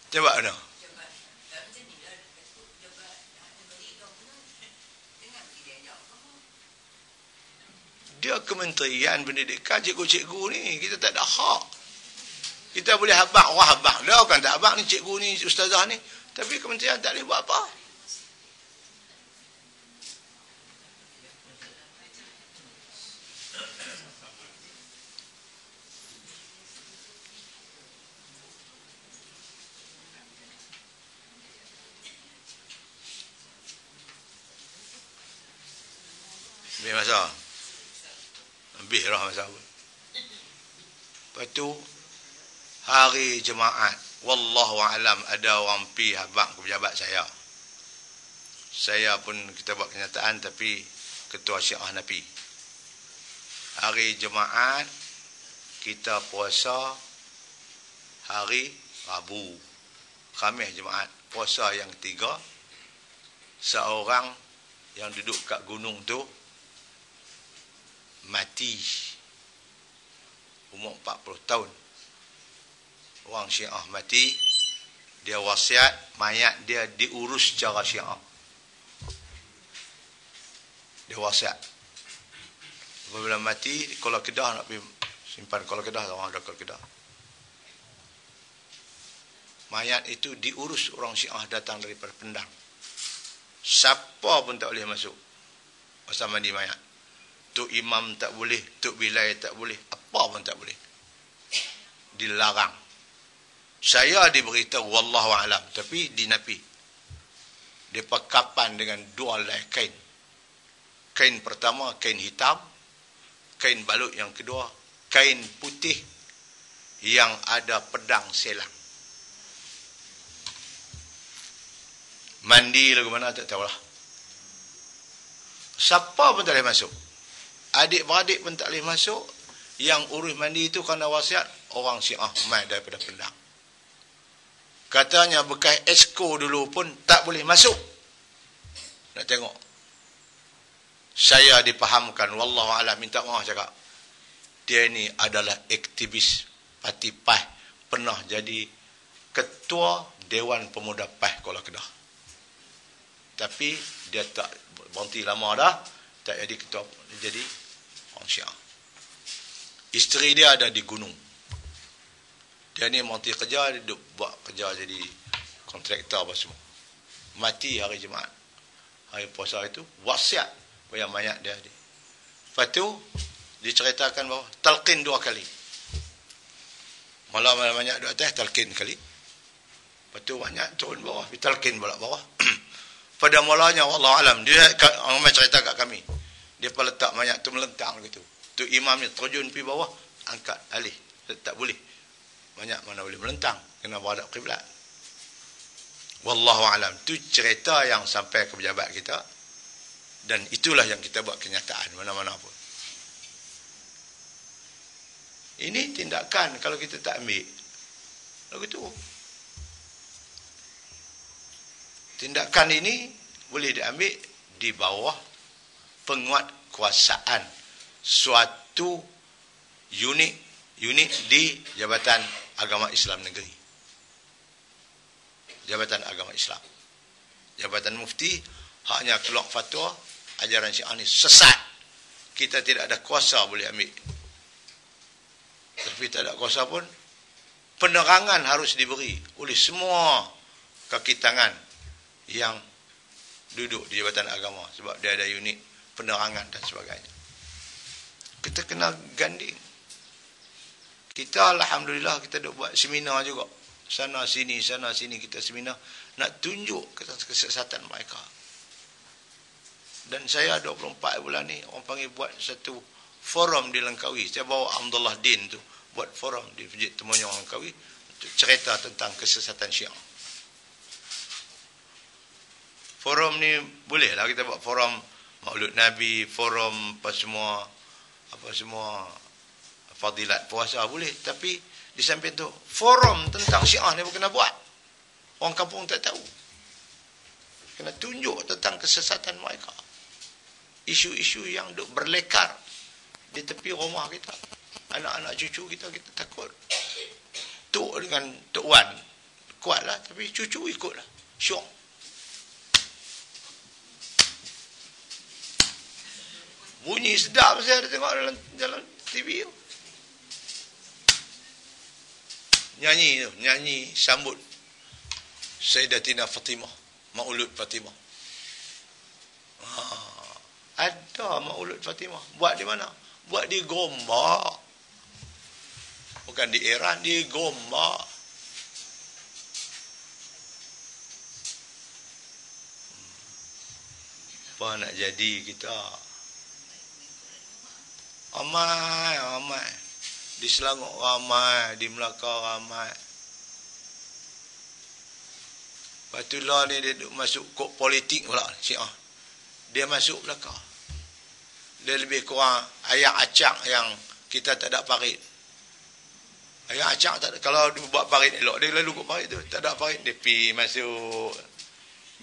Coba mana? Dia Kementerian Pendidikan, cikgu-cikgu ni, kita tak ada hak. Kita boleh habaq, orang habaq dah, kan tak habaq ni cikgu ni, ustazah ni. Tapi kementerian tak boleh buat apa. Lebih masa. Lebih lah masa. Lepas tu, hari Jumaat, wallahu alam, ada orang pi habaq ke pejabat saya. Saya pun kita buat kenyataan, tapi ketua Syiah Napi. Hari Jumaat kita puasa hari Rabu. Khamis Jumaat puasa yang ketiga. Seorang yang duduk kat gunung tu mati. Umur 40 tahun. Orang Syiah mati, dia wasiat mayat dia diurus secara Syiah. Dia wasiat. Apabila mati, kalau Kedah nak pergi simpan kalau Kedah, orang ada kalau Kedah. Mayat itu diurus orang Syiah datang daripada Pendang. Siapa pun tak boleh masuk masa mandi mayat. Tok imam tak boleh, tok bilai tak boleh, apa pun tak boleh. Dilarang. Saya diberitahu wallahu alam, tapi dinapi. Dia kapan dengan dua helai kain. Kain pertama kain hitam, kain balut yang kedua kain putih yang ada pedang selang. Mandi lagu mana tak tahulah. Siapa pun tak boleh masuk. Adik-beradik pun tak boleh masuk. Yang urus mandi itu kerana wasiat orang Syiah mai daripada Pendang. Katanya bekas esko dulu pun tak boleh masuk. Nak tengok. Saya dipahamkan, wallahu a'lam, minta maaf cakap. Dia ni adalah aktivis parti PAS, pernah jadi ketua Dewan Pemuda PAS Kuala Kedah. Tapi dia tak berhenti lama dah, tak jadi ketua, dia jadi orang Syiah. Isteri dia ada di gunung. Dia ni berhenti kerja, dia duduk buat kerja jadi kontraktor apa semua. Mati hari Jumaat. Hari puasa itu, wasiat supaya mayat dia. Lepas tu, diceritakan bahawa talqin 2 kali. Malam banyak duduk atas, talqin kali. Lepas tu banyak turun bawah, talqin balik bawah. Pada mulanya, wallahualam, dia orang cerita kat kami. Dia letak mayat tu melentang gitu. Tu imam ni terjun pergi bawah, angkat alih. Tak boleh. Banyak mana boleh melentang, kena berhadap kiblat. Wallahu alam. Tu cerita yang sampai ke pejabat kita, dan itulah yang kita buat kenyataan mana-mana pun. Ini tindakan kalau kita tak ambil, lagu tu Tindakan ini boleh diambil di bawah penguatkuasaan suatu unit di Jabatan Agama Islam Negeri. Jabatan Agama Islam. Jabatan Mufti haknya keluar fatwa ajaran Syiah ni sesat. Kita tidak ada kuasa boleh ambil. Tapi tak ada kuasa pun, penerangan harus diberi oleh semua kaki tangan yang duduk di Jabatan Agama, sebab dia ada unit penerangan dan sebagainya. Kita kena ganding. Kita alhamdulillah kita duk buat seminar juga. Sana sini kita seminar nak tunjuk kesesatan mereka. Dan saya 24 bulan ni orang panggil buat satu forum di Langkawi. Saya bawa Abdullah Din tu buat forum di Masjid Temunyong Langkawi untuk cerita tentang kesesatan Syiah. Forum ni bolehlah kita buat forum Maulud Nabi, forum apa semua fadilat puasa boleh, tapi di samping tu forum tentang Syiah ni pun kena buat. Orang kampung tak tahu. Kena tunjuk tentang kesesatan mereka. Isu-isu yang duk berlekar di tepi rumah kita. Anak-anak cucu kita takut. Tok dengan Tok Wan kuatlah, tapi cucu ikutlah. Syok. Bunyi sedap saya ada tengok dalam TV tu. Nyanyi sambut Sayyidatina Fatimah, Maulud Fatimah. Ada Maulud Fatimah. Buat di mana? Buat di Gombak. Bukan di Iran, di Gombak. Apa nak jadi kita? Ramai. Di Selangor ramai, di Melaka ramai. Patulah ni dia masuk kok politik pula Syiah. Dia masuk belakang. Dia lebih kurang ayat acak yang kita tak ada parit. Ayat acak tak ada. Kalau dia buat parit elok, dia lalu kok parit tu. Tak ada parit, dia pergi masuk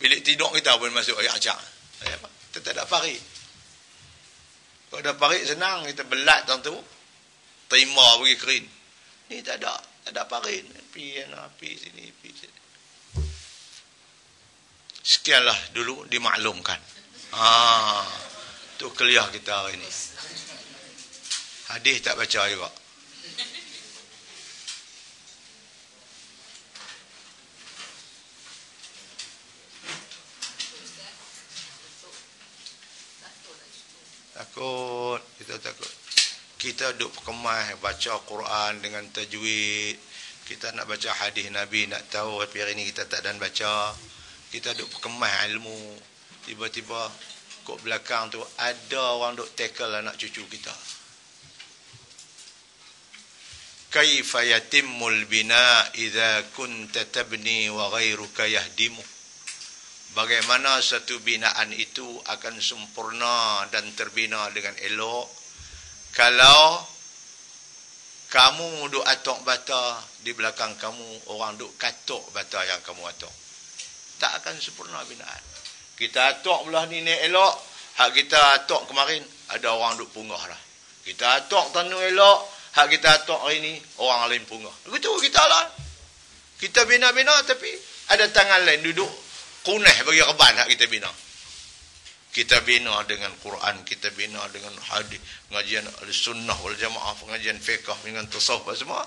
bilik tidur kita pun masuk ayat acak. Apa? Kita tak ada parit. Kalau ada parit senang, kita belat tu. Terima pergi kering. Ni tak ada parit. Pergi sini. Sekianlah dulu dimaklumkan. Tu kuliah kita hari ni. Hadis tak baca juga. Kita takut. Kita duk kemas baca Quran dengan tajwid. Kita nak baca hadis Nabi, nak tahu, tapi hari ni kita tak dan baca. Kita duk kemas ilmu. Tiba-tiba kok belakang tu ada orang duk tackle anak cucu kita. Kaifa yatimmul bina idza kunta tabni wa ghairuka yahdimu. Bagaimana satu binaan itu akan sempurna dan terbina dengan elok kalau kamu duk atok bata, di belakang kamu orang duk katok bata yang kamu atok. Tak akan sempurna binaan. Kita atok belah ni elok, hak kita atok kemarin ada orang duk punggah dah. Kita atok tanu elok, hak kita atok hari ni orang lain punggah. Begitu kita lah. Kita bina-bina tapi ada tangan lain duduk kunah bagi reban hak kita bina. Kita bina dengan Quran, kita bina dengan hadis, pengajian sunnah wal jamaah, pengajian fiqh dengan tasawuf semua.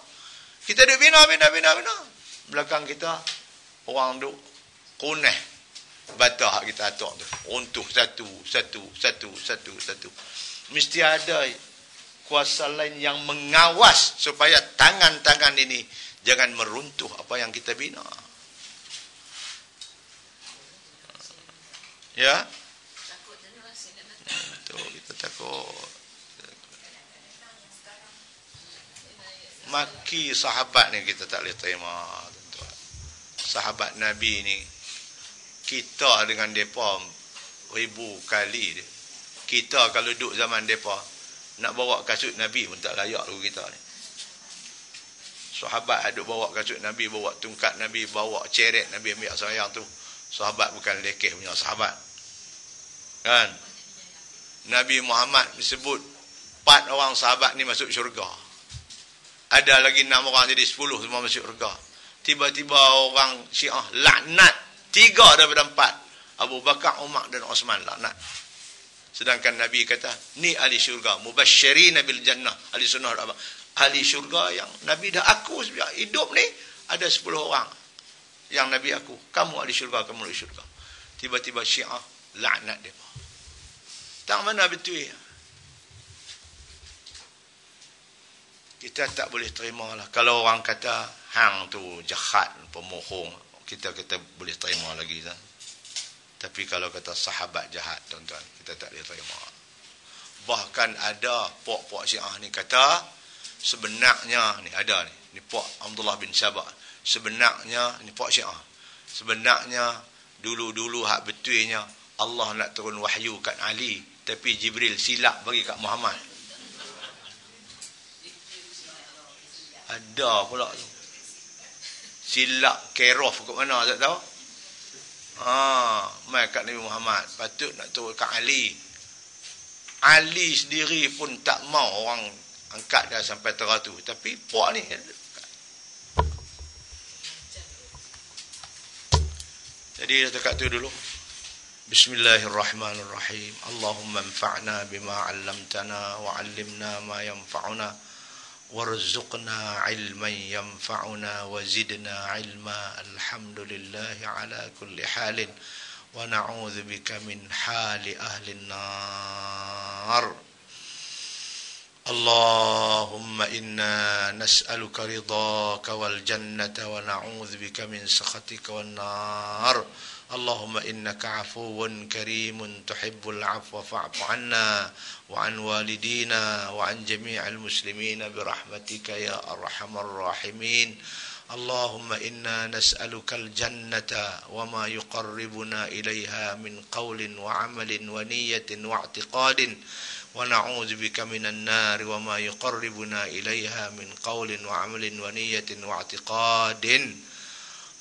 Kita duk bina. Belakang kita orang duk kunah bata hak kita atok tu. Runtuh satu. Mesti ada kuasa lain yang mengawas supaya tangan-tangan ini jangan meruntuh apa yang kita bina. Ya? Kita takut. Maki sahabat ni kita tak boleh terima, tuan-tuan. Sahabat Nabi ni, kita dengan mereka ribu kali dia. Kita kalau duduk zaman mereka, nak bawa kasut Nabi pun tak layak dulu kita ni. Sahabat duduk bawa kasut Nabi, bawa tungkat Nabi, bawa ceret Nabi ambil sayang tu. Sahabat bukan lekeh punya sahabat. Kan? Nabi Muhammad disebut 4 orang sahabat ni masuk syurga. Ada lagi 6 orang jadi 10 semua masuk syurga. Tiba-tiba orang Syiah laknat 3 daripada 4. Abu Bakar, Umar dan Osman laknat. Sedangkan Nabi kata, ni ahli syurga, mubasysyirin bil jannah, ahli sunnah apa? Ahli syurga yang Nabi dah aku hidup ni ada 10 orang yang Nabi aku. Kamu ahli syurga, kamu ahli syurga. Tiba-tiba Syiah laknat dia. Tak mana betul. Kita tak boleh terima lah. Kalau orang kata hang tu jahat, pemohong, kita boleh terima lagi kan. Tapi kalau kata sahabat jahat, tuan-tuan, kita tak boleh terima. Bahkan ada puak-puak Syiah ni kata, sebenarnya, ni ada ni puak Abdullah bin Sabah. Sebenarnya, ni puak Syiah. Sebenarnya, dulu-dulu hak betulnya, Allah nak turun wahyu kat Ali, tapi Jibril silap bagi kat Muhammad. Ada pula tu. Silap kerof kat mana, tak tahu? Mai kat Nabi Muhammad. Patut nak turun kat Ali. Ali sendiri pun tak mau orang angkat dia sampai teratur. Tapi puak ni. Jadi dekat tu dulu. Bismillahirrahmanirrahim. Allahumma anfa'na bima 'allamtana wa 'allimna ma yanfa'una warzuqna 'ilman yanfa'una wa zidna 'ilma. Alhamdulillahi 'ala kulli halin wa na'udzu bika min hali ahli an-nar. Allahumma inna nas'aluka ridhaka wal jannata wa na'udzu bika min sakhatika wan nar. Allahumma innaka 'afuwun karimun tuhibbul 'afwa fa'fu 'anna wa 'an walidina wa 'an jami'il muslimina bi rahmatika ya arhamar rahimin. Allahumma inna nas'alukal jannata wa ma yuqarribuna ilaiha min qawlin wa 'amalin wa niyyatin wa i'tiqadin wa na'udzu bika minan nar wa ma yuqarribuna ilaiha min qawlin wa 'amalin wa niyyatin wa i'tiqadin.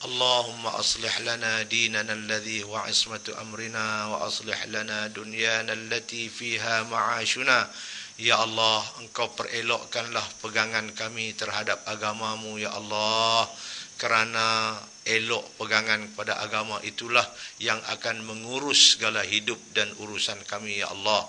اللهم أصلح لنا ديننا الذي هو عصمة أمرنا وأصلح لنا دنيانا التي فيها معاشنا. Ya Allah, Engkau perelokkanlah pegangan kami terhadap agamamu, Ya Allah. Kerana elok pegangan kepada agama itulah yang akan mengurus segala hidup dan urusan kami, Ya Allah.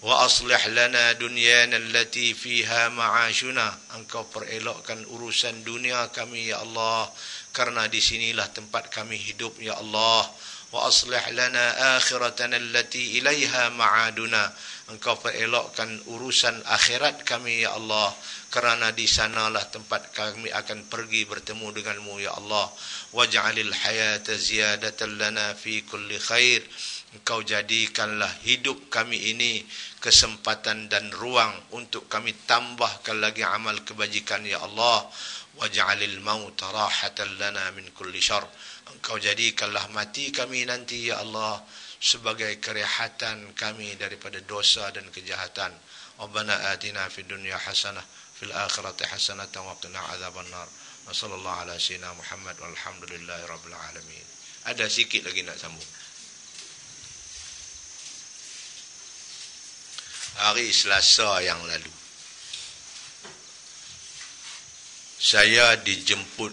Wa aslih lana dunyana allati fiha ma'ashuna. Engkau perelokkan urusan dunia kami, Ya Allah. Karena di sinilah tempat kami hidup, Ya Allah. Wa aslih lana akhiratana allati ilaiha ma'aduna. Engkau perelokkan urusan akhirat kami, Ya Allah. Kerana di sanalah tempat kami akan pergi bertemu denganmu, Ya Allah. Waj'alil hayata ziyadatan lana fi kulli khair. Engkau jadikanlah hidup kami ini kesempatan dan ruang untuk kami tambahkan lagi amal kebajikan, Ya Allah. Waj'alil mauta rahatan lana min kulli syarr. Engkau jadikanlah mati kami nanti, Ya Allah, sebagai kerehatan kami daripada dosa dan kejahatan. Rabbana atina fid dunya hasanah fil akhirati hasanah wa qina adzabannar. Wa sallallahu ala sayyidina Muhammad walhamdulillahi rabbil alamin. Ada sikit lagi nak sambung. Hari Selasa yang lalu, saya dijemput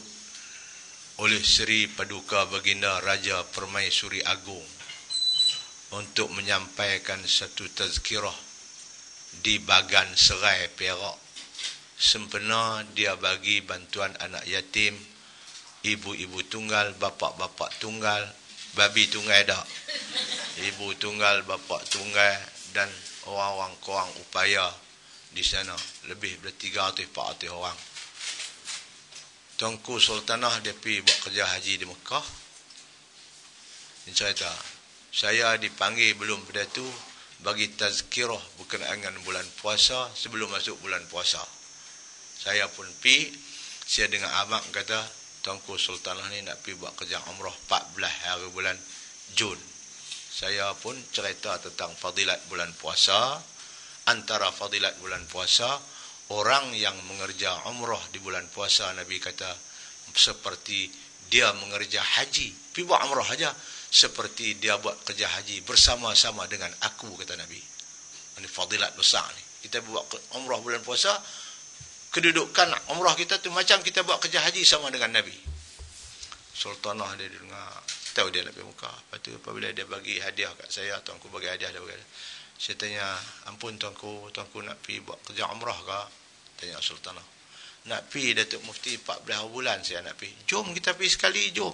oleh Seri Paduka Baginda Raja Permaisuri Agung untuk menyampaikan satu tazkirah di Bagan Serai, Perak. Sempena dia bagi bantuan anak yatim, ibu-ibu tunggal, bapa-bapa tunggal, babi tunggal dah, ibu tunggal, bapa tunggal dan orang-orang kurang upaya di sana. Lebih dari 300-400 orang. Tuanku Sultanah dia pergi buat kerja haji di Mekah. Dia cerita, saya dipanggil belum pada tu bagi tazkirah berkenaan dengan bulan puasa sebelum masuk bulan puasa. Saya pun pergi, saya dengar abang kata, Tuanku Sultanah ni nak pergi buat kerja umrah 14 hari bulan Jun. Saya pun cerita tentang fadilat bulan puasa. Antara fadilat bulan puasa, orang yang mengerja umrah di bulan puasa, Nabi kata, seperti dia mengerja haji, pergi buat umrah saja, seperti dia buat kerja haji bersama-sama dengan aku, kata Nabi. Ini fadilat besar ni. Kita buat umrah bulan puasa, kedudukan umrah kita tu macam kita buat kerja haji sama dengan Nabi. Sultanah dia dengar, tahu dia nak pergi Mekah. Lepas tu apabila dia bagi hadiah kat saya, tuanku bagi hadiah, dia bagi. Saya tanya, ampun tuanku nak pergi buat kerja umrah ke? Tanya Sultanah. Nak pergi Datuk Mufti 14 bulan saya nak pergi. Jom kita pergi sekali, jom.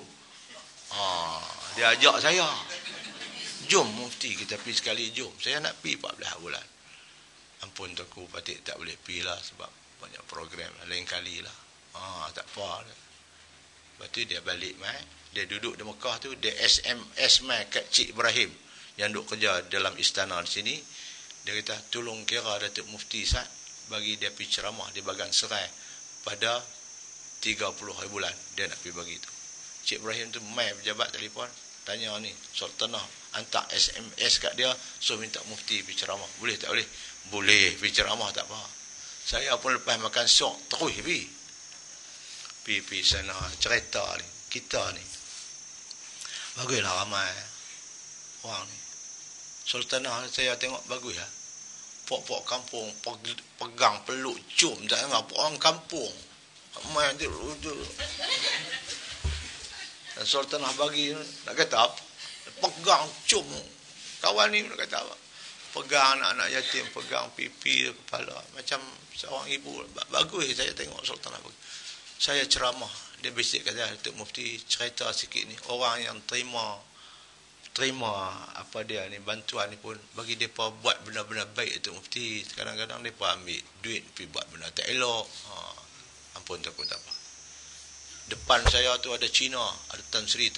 Dia ajak saya. Jom Mufti kita pergi sekali, jom. Saya nak pergi 14 bulan. Ampun tuanku, Patik tak boleh pergi lah sebab banyak program. Lain kali lah. Tak apa. Lepas tu dia balik mai. Dia duduk di Mekah tu, dia SMS mai kat Cik Ibrahim yang duduk kerja dalam istana di sini. Dia kata, tolong kira Datuk Mufti Sa'ad bagi dia pergi ceramah di Bagan Serai pada 30 hari bulan. Dia nak pergi bagi tu. Cik Ibrahim tu mai pejabat telefon, tanya ni, Sultanah hantar SMS kat dia, so minta Mufti pergi ceramah. Boleh tak boleh? Boleh, pergi ceramah tak apa. Saya pun lepas makan sok, terus pergi sana cerita ni. Kita ni baguslah ramai orang ni. Sultanah saya tengok bagus lah. Pok-pok kampung pegang peluk cium, tak dengar orang kampung. Ramai dia. Dan Sultanah bagi nak kata apa? Pegang cium. Kawan ni nak kata apa? Pegang anak-anak yatim, pegang pipi kepala macam seorang ibu. Bagus saya tengok Sultanah bagus. Saya ceramah, dia bisik kata, Datuk Mufti cerita sikit ni, orang yang terima apa dia ni, bantuan ni pun bagi depa buat benda-benda baik, Datuk Mufti. Kadang-kadang depa ambil duit pergi buat benda tak elok. Ampun takut tak apa. Depan saya tu ada Cina, ada Tan Sri.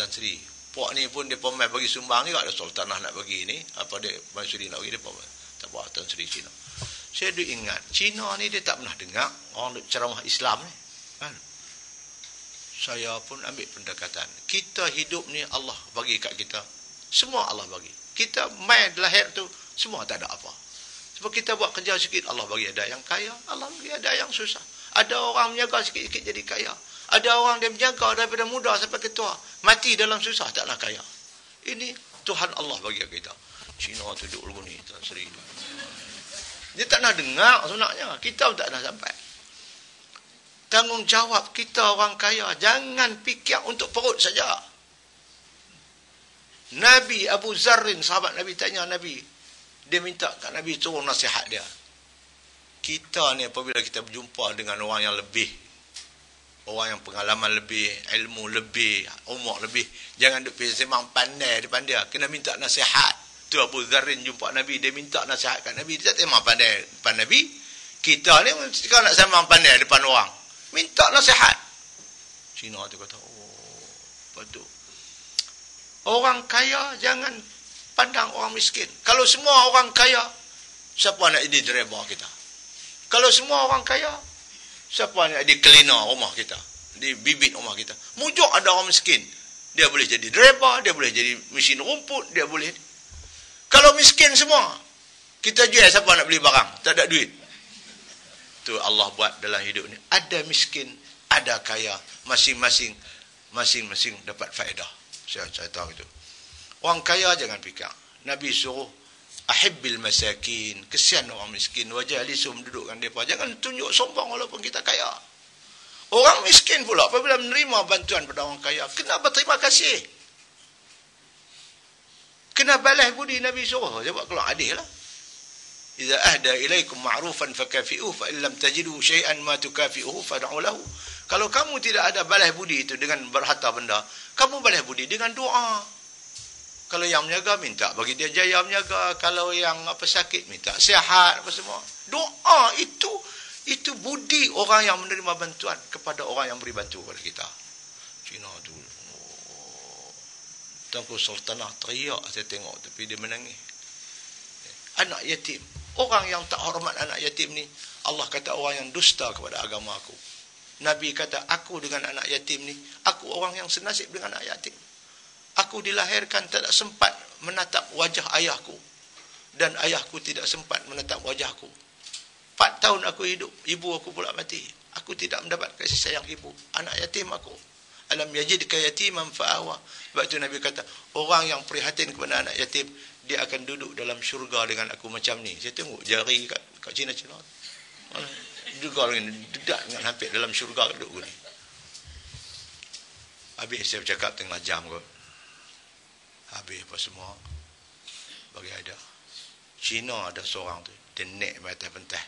Pok ni pun depa mai bagi sumbang ni, ada Sultanah nak bagi ni, apa dia Tan Sri nak bagi depa. Tak apa, Tan Sri Cina. Saya duk ingat, Cina ni dia tak pernah dengar orang ceramah Islam ni. Kan? Saya pun ambil pendekatan. Kita hidup ni Allah bagi kat kita. Semua Allah bagi. Kita main lahir tu, semua tak ada apa. Sebab kita buat kerja sikit, Allah bagi. Ada yang kaya, Allah bagi. Ada yang susah. Ada orang menjaga sikit-sikit jadi kaya. Ada orang dia menjaga daripada muda sampai ketua. Mati dalam susah, taklah kaya. Ini Tuhan Allah bagi kita. Cina tu duduk lagu ni, Tan Sri. Dia tak nak dengar sebenarnya. Kita pun tak nak sampai. Tanggungjawab kita orang kaya, jangan fikir untuk perut saja. Nabi Abu Zarrin, sahabat Nabi, tanya Nabi, dia minta kat Nabi suruh nasihat dia. Kita ni apabila kita berjumpa dengan orang yang lebih, orang yang pengalaman lebih, ilmu lebih, umur lebih, jangan duk pergi sembang pandai depan dia, kena minta nasihat. Tu Abu Zarrin jumpa Nabi, dia minta nasihat kat Nabi. Dia tak sembang pandai depan Nabi. Kita ni kalau nak sembang pandai depan orang, minta nasihat. Cina tu kata, betul. Orang kaya jangan pandang orang miskin. Kalau semua orang kaya, siapa nak jadi driver kita? Kalau semua orang kaya, siapa nak jadi cleaner rumah kita? Di bibit rumah kita. Mujuk ada orang miskin. Dia boleh jadi driver, dia boleh jadi mesin rumput, dia boleh. Kalau miskin semua, kita jual, siapa nak beli barang? Tak ada duit. Tu Allah buat dalam hidup ni. Ada miskin, ada kaya. Masing-masing dapat faedah. Saya tahu itu. Orang kaya jangan fikir. Nabi suruh ahibbil masakin. Kesian orang miskin. Wajalisum, dudukkan mereka. Jangan tunjuk sombong walaupun kita kaya. Orang miskin pula apabila menerima bantuan pada orang kaya, kena berterima kasih. Kena balas budi. Nabi suruh. Sebab kalau adil lah. Iza ahda ilaikum ma'rufan fakafi'uh fa illam tajidu syai'an ma tukafi'uhu fad'u lahu. Kalau kamu tidak ada balas budi itu dengan berharta benda, kamu balas budi dengan doa. Kalau yang menjaga, minta bagi dia jaya menjaga. Kalau yang sakit, minta sihat apa semua. Doa itu budi orang yang menerima bantuan kepada orang yang beri bantu kepada kita. Cina tu, Tengku Sultanah teriak, saya tengok, tapi dia menangis. Anak yatim. Orang yang tak hormat anak yatim ni, Allah kata orang yang dusta kepada agama aku. Nabi kata, aku dengan anak yatim ni, aku orang yang senasib dengan anak yatim. Aku dilahirkan tidak sempat menatap wajah ayahku. Dan ayahku tidak sempat menatap wajahku. 4 tahun aku hidup, ibu aku pula mati. Aku tidak mendapat kasih sayang ibu. Anak yatim aku. Alam yajidka yatiman fa'awa. Sebab tu Nabi kata, orang yang prihatin kepada anak yatim, dia akan duduk dalam syurga dengan aku macam ni. Saya tengok jari kat Cina-Cina. Juga ni dedak dengan hampir dalam syurga duduk ni. Habis saya bercakap tengah jam kot. Habis apa semua. Bagi ada. Cina ada seorang tu. Dia naik batas pentas.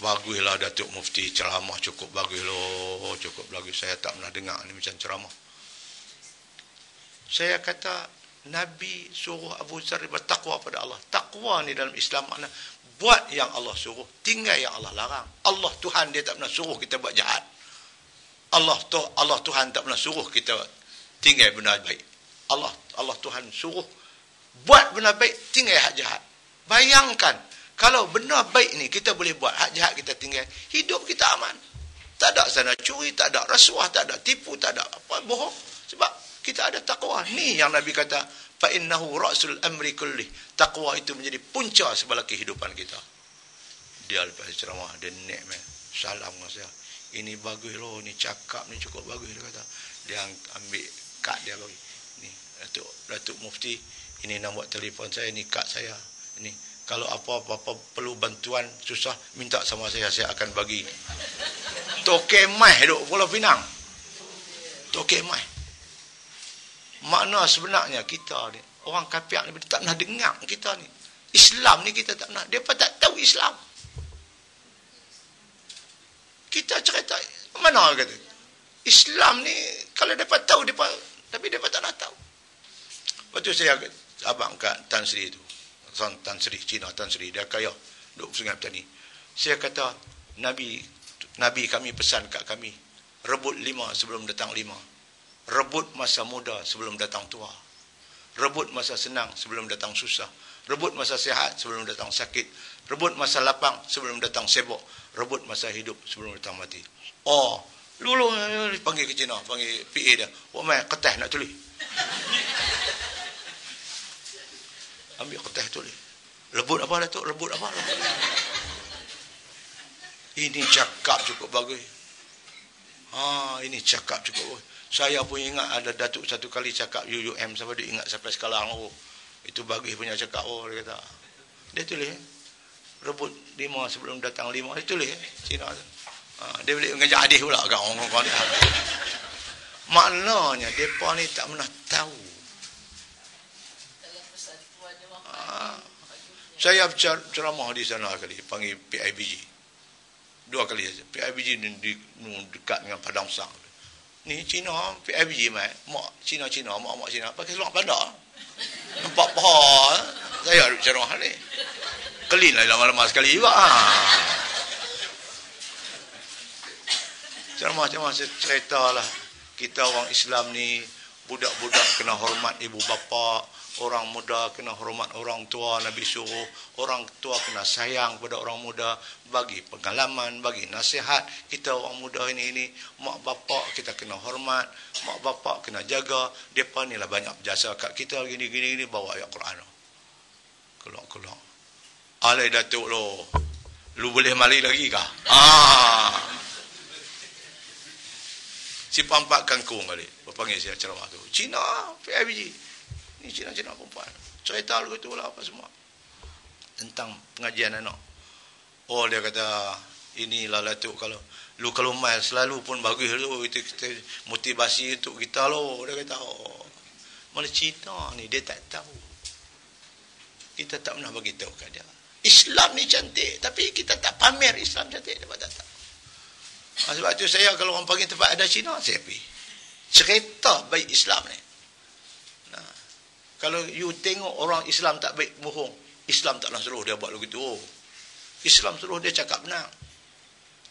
Baguslah Datuk Mufti ceramah cukup bagus loh. Cukup bagus. Saya tak pernah dengar ni macam ceramah. Saya kata, Nabi suruh Abu Dzar bertakwa pada Allah. Takwa ni dalam Islam makna buat yang Allah suruh, tinggal yang Allah larang. Allah Tuhan dia tak pernah suruh kita buat jahat. Allah Tuhan tak pernah suruh kita tinggal benda baik. Allah Tuhan suruh buat benda baik, tinggal hak jahat. Bayangkan kalau benda baik ni kita boleh buat, hak jahat kita tinggal, hidup kita aman. Tak ada sana curi, tak ada rasuah, tak ada tipu, tak ada apa bohong. Sebab kita ada takwa. Ni yang Nabi kata, fa innahu ra'sul amri kulli. Takwa itu menjadi punca segala kehidupan kita. Dia lepas ceramah, dia naik man. Salam dengan saya. Ini bagus loh, ni cakap ni cukup bagus, dia kata. Dia ambil kad dia bagi. Ni Datuk Mufti, ini nombor telefon saya, ni kad saya. Ini kalau apa-apa perlu bantuan susah, minta sama saya akan bagi. Toke mai duk Pulau Pinang. Toke mai. Makna sebenarnya kita ni, orang kafir ni tak pernah dengar kita ni. Islam ni kita tak pernah. Dia pun tak tahu Islam. Kita cerita, mana kata? Islam ni, kalau mereka tahu, tapi mereka tak nak tahu. Lepas tu saya abang kat Tan Sri tu. Tan Sri, Cina Tan Sri. Dia kaya, duduk Sungai Petani. Saya kata, Nabi kami pesan kat kami, rebut 5 sebelum datang 5. Rebut masa muda sebelum datang tua. Rebut masa senang sebelum datang susah. Rebut masa sihat sebelum datang sakit. Rebut masa lapang sebelum datang sibuk. Rebut masa hidup sebelum datang mati. Oh, lu panggil ke Cina, panggil PA dia. Oh mai kertas nak tulis. Ambil kertas tulis. Rebut apa Datuk? Rebut apa? Ini cakap cukup bagus. Ini cakap cukup bagus. Saya pun ingat ada Datuk satu kali cakap UUM sampai dia ingat sampai sekarang. Oh, itu bagus punya cakap. Oh, dia kata. Dia tulis. Rebut 5 sebelum datang 5. Dia tulis. Cina. Dia boleh mengajar hadis pula. Orang-orang dia. Maknanya, mereka ni tak pernah tahu. Saya ceramah di sana kali. Panggil PIBG. 2 kali saja. PIBG ni dekat dengan Padang Sang. Ni Cina, PIBG mai, mak Cina, mak Cina, pakai seluar bandar. Nampak paha. Saya duduk ceramah ni. Kelin lah lama-lama sekali juga. Ceramah cerita lah. Kita orang Islam ni, budak-budak kena hormat ibu bapa. Orang muda kena hormat orang tua, Nabi suruh. Orang tua kena sayang kepada orang muda. Bagi pengalaman, bagi nasihat. Kita orang muda ini, mak bapak kita kena hormat. Mak bapak kena jaga. Mereka ni lah banyak berjasa kat kita. Gini, bawa ayat Quran. Kelak. Alai Datuk lo. Lu boleh mali lagi kah? Si pampak kangkung kali. Berpanggil saya ceramah tu. Cina, PIBG. Ni Cina perempuan. Cerita lu tu lah apa semua. Tentang pengajian anak. Oh, dia kata, inilah Datuk kalau main selalu pun bagus tu. Itu kita motivasi untuk kita lo. Dia kata, oh. Mana Cina ni, dia tak tahu. Kita tak pernah bagi tahu kat dia. Islam ni cantik. Tapi kita tak pamer Islam cantik. Dia tak tahu. Sebab tu saya kalau orang panggil tempat ada Cina, saya pergi. Cerita baik Islam ni. Kalau you tengok orang Islam tak baik bohong, Islam taklah suruh dia buat begitu. Oh. Islam suruh dia cakap benar.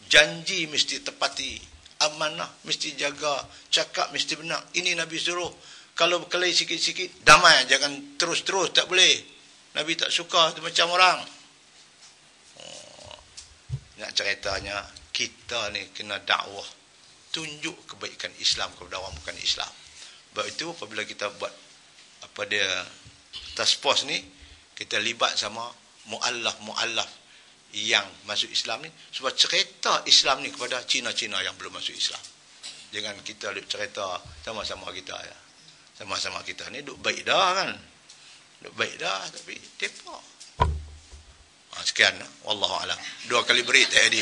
Janji mesti tepati. Amanah mesti jaga. Cakap mesti benar. Ini Nabi suruh. Kalau berkelahi sikit-sikit, damai. Jangan terus-terus, tak boleh. Nabi tak suka tu macam orang. Nak ceritanya, kita ni kena dakwah. Tunjuk kebaikan Islam kepada orang bukan Islam. Sebab itu apabila kita buat pada task force ni, kita libat sama mu'allaf yang masuk Islam ni, sebab cerita Islam ni kepada Cina-Cina yang belum masuk Islam. Jangan kita duk cerita sama-sama kita ya. Sama-sama kita ni duk baik dah kan. Duk baik dah tapi tepak. Sekian, wallahu alam. 2 kali beri tadi.